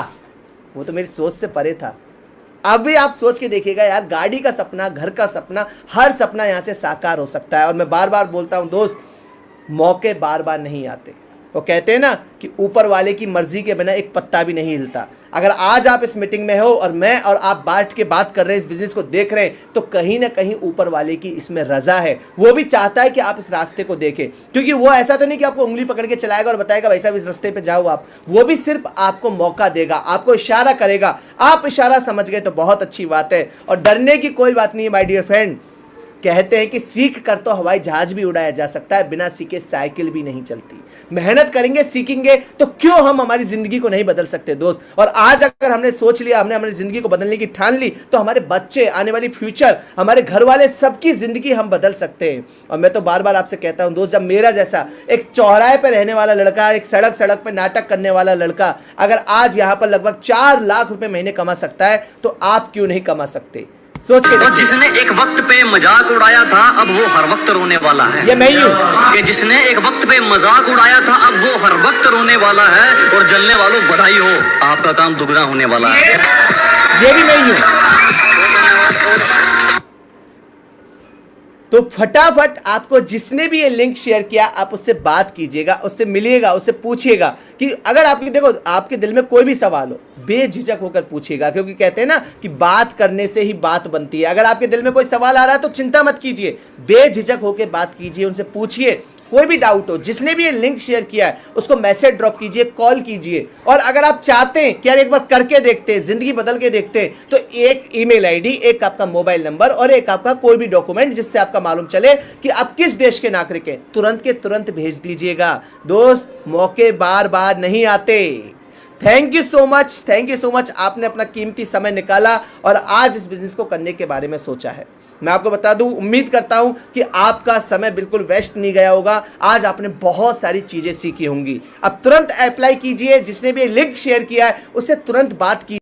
Speaker 1: वो तो मेरी सोच से परे था। अभी आप सोच के देखिएगा यार, गाड़ी का सपना, घर का सपना, हर सपना यहां से साकार हो सकता है। और मैं बार बार बोलता हूं दोस्त, मौके बार बार नहीं आते। वो कहते हैं ना कि ऊपर वाले की मर्जी के बिना एक पत्ता भी नहीं हिलता। अगर आज आप इस मीटिंग में हो और मैं और आप बैठ के बात कर रहे हैं, इस बिजनेस को देख रहे हैं, तो कहीं ना कहीं ऊपर वाले की इसमें रजा है। वो भी चाहता है कि आप इस रास्ते को देखें, क्योंकि वो ऐसा तो नहीं कि आपको उंगली पकड़ के चलाएगा और बताएगा भाई साहब इस रास्ते पे जाओ आप। वो भी सिर्फ आपको मौका देगा, आपको इशारा करेगा। आप इशारा समझ गए तो बहुत अच्छी बात है, और डरने की कोई बात नहीं है माय डियर फ्रेंड। कहते हैं कि सीख कर तो हवाई जहाज भी उड़ाया जा सकता है, बिना सीखे साइकिल भी नहीं चलती। मेहनत करेंगे, सीखेंगे तो क्यों हम हमारी जिंदगी को नहीं बदल सकते दोस्त। और आज अगर हमने सोच लिया, हमने हमारी जिंदगी को बदलने की ठान ली, तो हमारे बच्चे, आने वाली फ्यूचर, हमारे घर वाले, सबकी जिंदगी हम बदल सकते हैं। और मैं तो बार बार आपसे कहता हूं दोस्त, जब मेरा जैसा एक चौराहे पर रहने वाला लड़का, एक सड़क पर नाटक करने वाला लड़का अगर आज यहां पर लगभग 4 लाख रुपए महीने कमा सकता है, तो आप क्यों नहीं कमा सकते? सोच के
Speaker 4: और जिसने एक वक्त पे मजाक उड़ाया था, अब वो हर वक्त रोने वाला है।
Speaker 1: ये मैं ही हूं
Speaker 4: कि जिसने एक वक्त पे मजाक उड़ाया था, अब वो हर वक्त रोने वाला है। और जलने वालों बधाई हो, आपका काम दुगना होने वाला है।
Speaker 1: ये भी मैं ही हूं। तो फटाफट आपको जिसने भी ये लिंक शेयर किया, आप उससे बात कीजिएगा, उससे मिलिएगा, उससे पूछिएगा कि अगर आपकी, देखो, आपके दिल में कोई भी सवाल हो, बेझिझक होकर पूछिएगा, क्योंकि कहते हैं ना कि बात करने से ही बात बनती है। अगर आपके दिल में कोई सवाल आ रहा है तो चिंता मत कीजिए, बेझिझक होकर बात कीजिए, उनसे पूछिए। कोई भी डाउट हो, जिसने भी ये लिंक शेयर किया है उसको मैसेज ड्रॉप कीजिए, कॉल कीजिए। और अगर आप चाहते हैं कि यार एक बार करके देखते हैं, जिंदगी बदल के देखते हैं, तो एक ईमेल आईडी, एक आपका मोबाइल नंबर और एक आपका कोई भी डॉक्यूमेंट जिससे आपका मालूम चले कि आप किस देश के नागरिक हैं, तुरंत के तुरंत भेज दीजिएगा। दोस्त, मौके बार बार नहीं आते। Thank you so much, thank you so much. आपने अपना कीमती समय निकाला और आज इस बिजनेस को करने के बारे में सोचा है। मैं आपको बता दूं, उम्मीद करता हूं कि आपका समय बिल्कुल वेस्ट नहीं गया होगा। आज आपने बहुत सारी चीजें सीखी होंगी। अब तुरंत अप्लाई कीजिए, जिसने भी लिंक शेयर किया है उससे तुरंत बात कीजिए।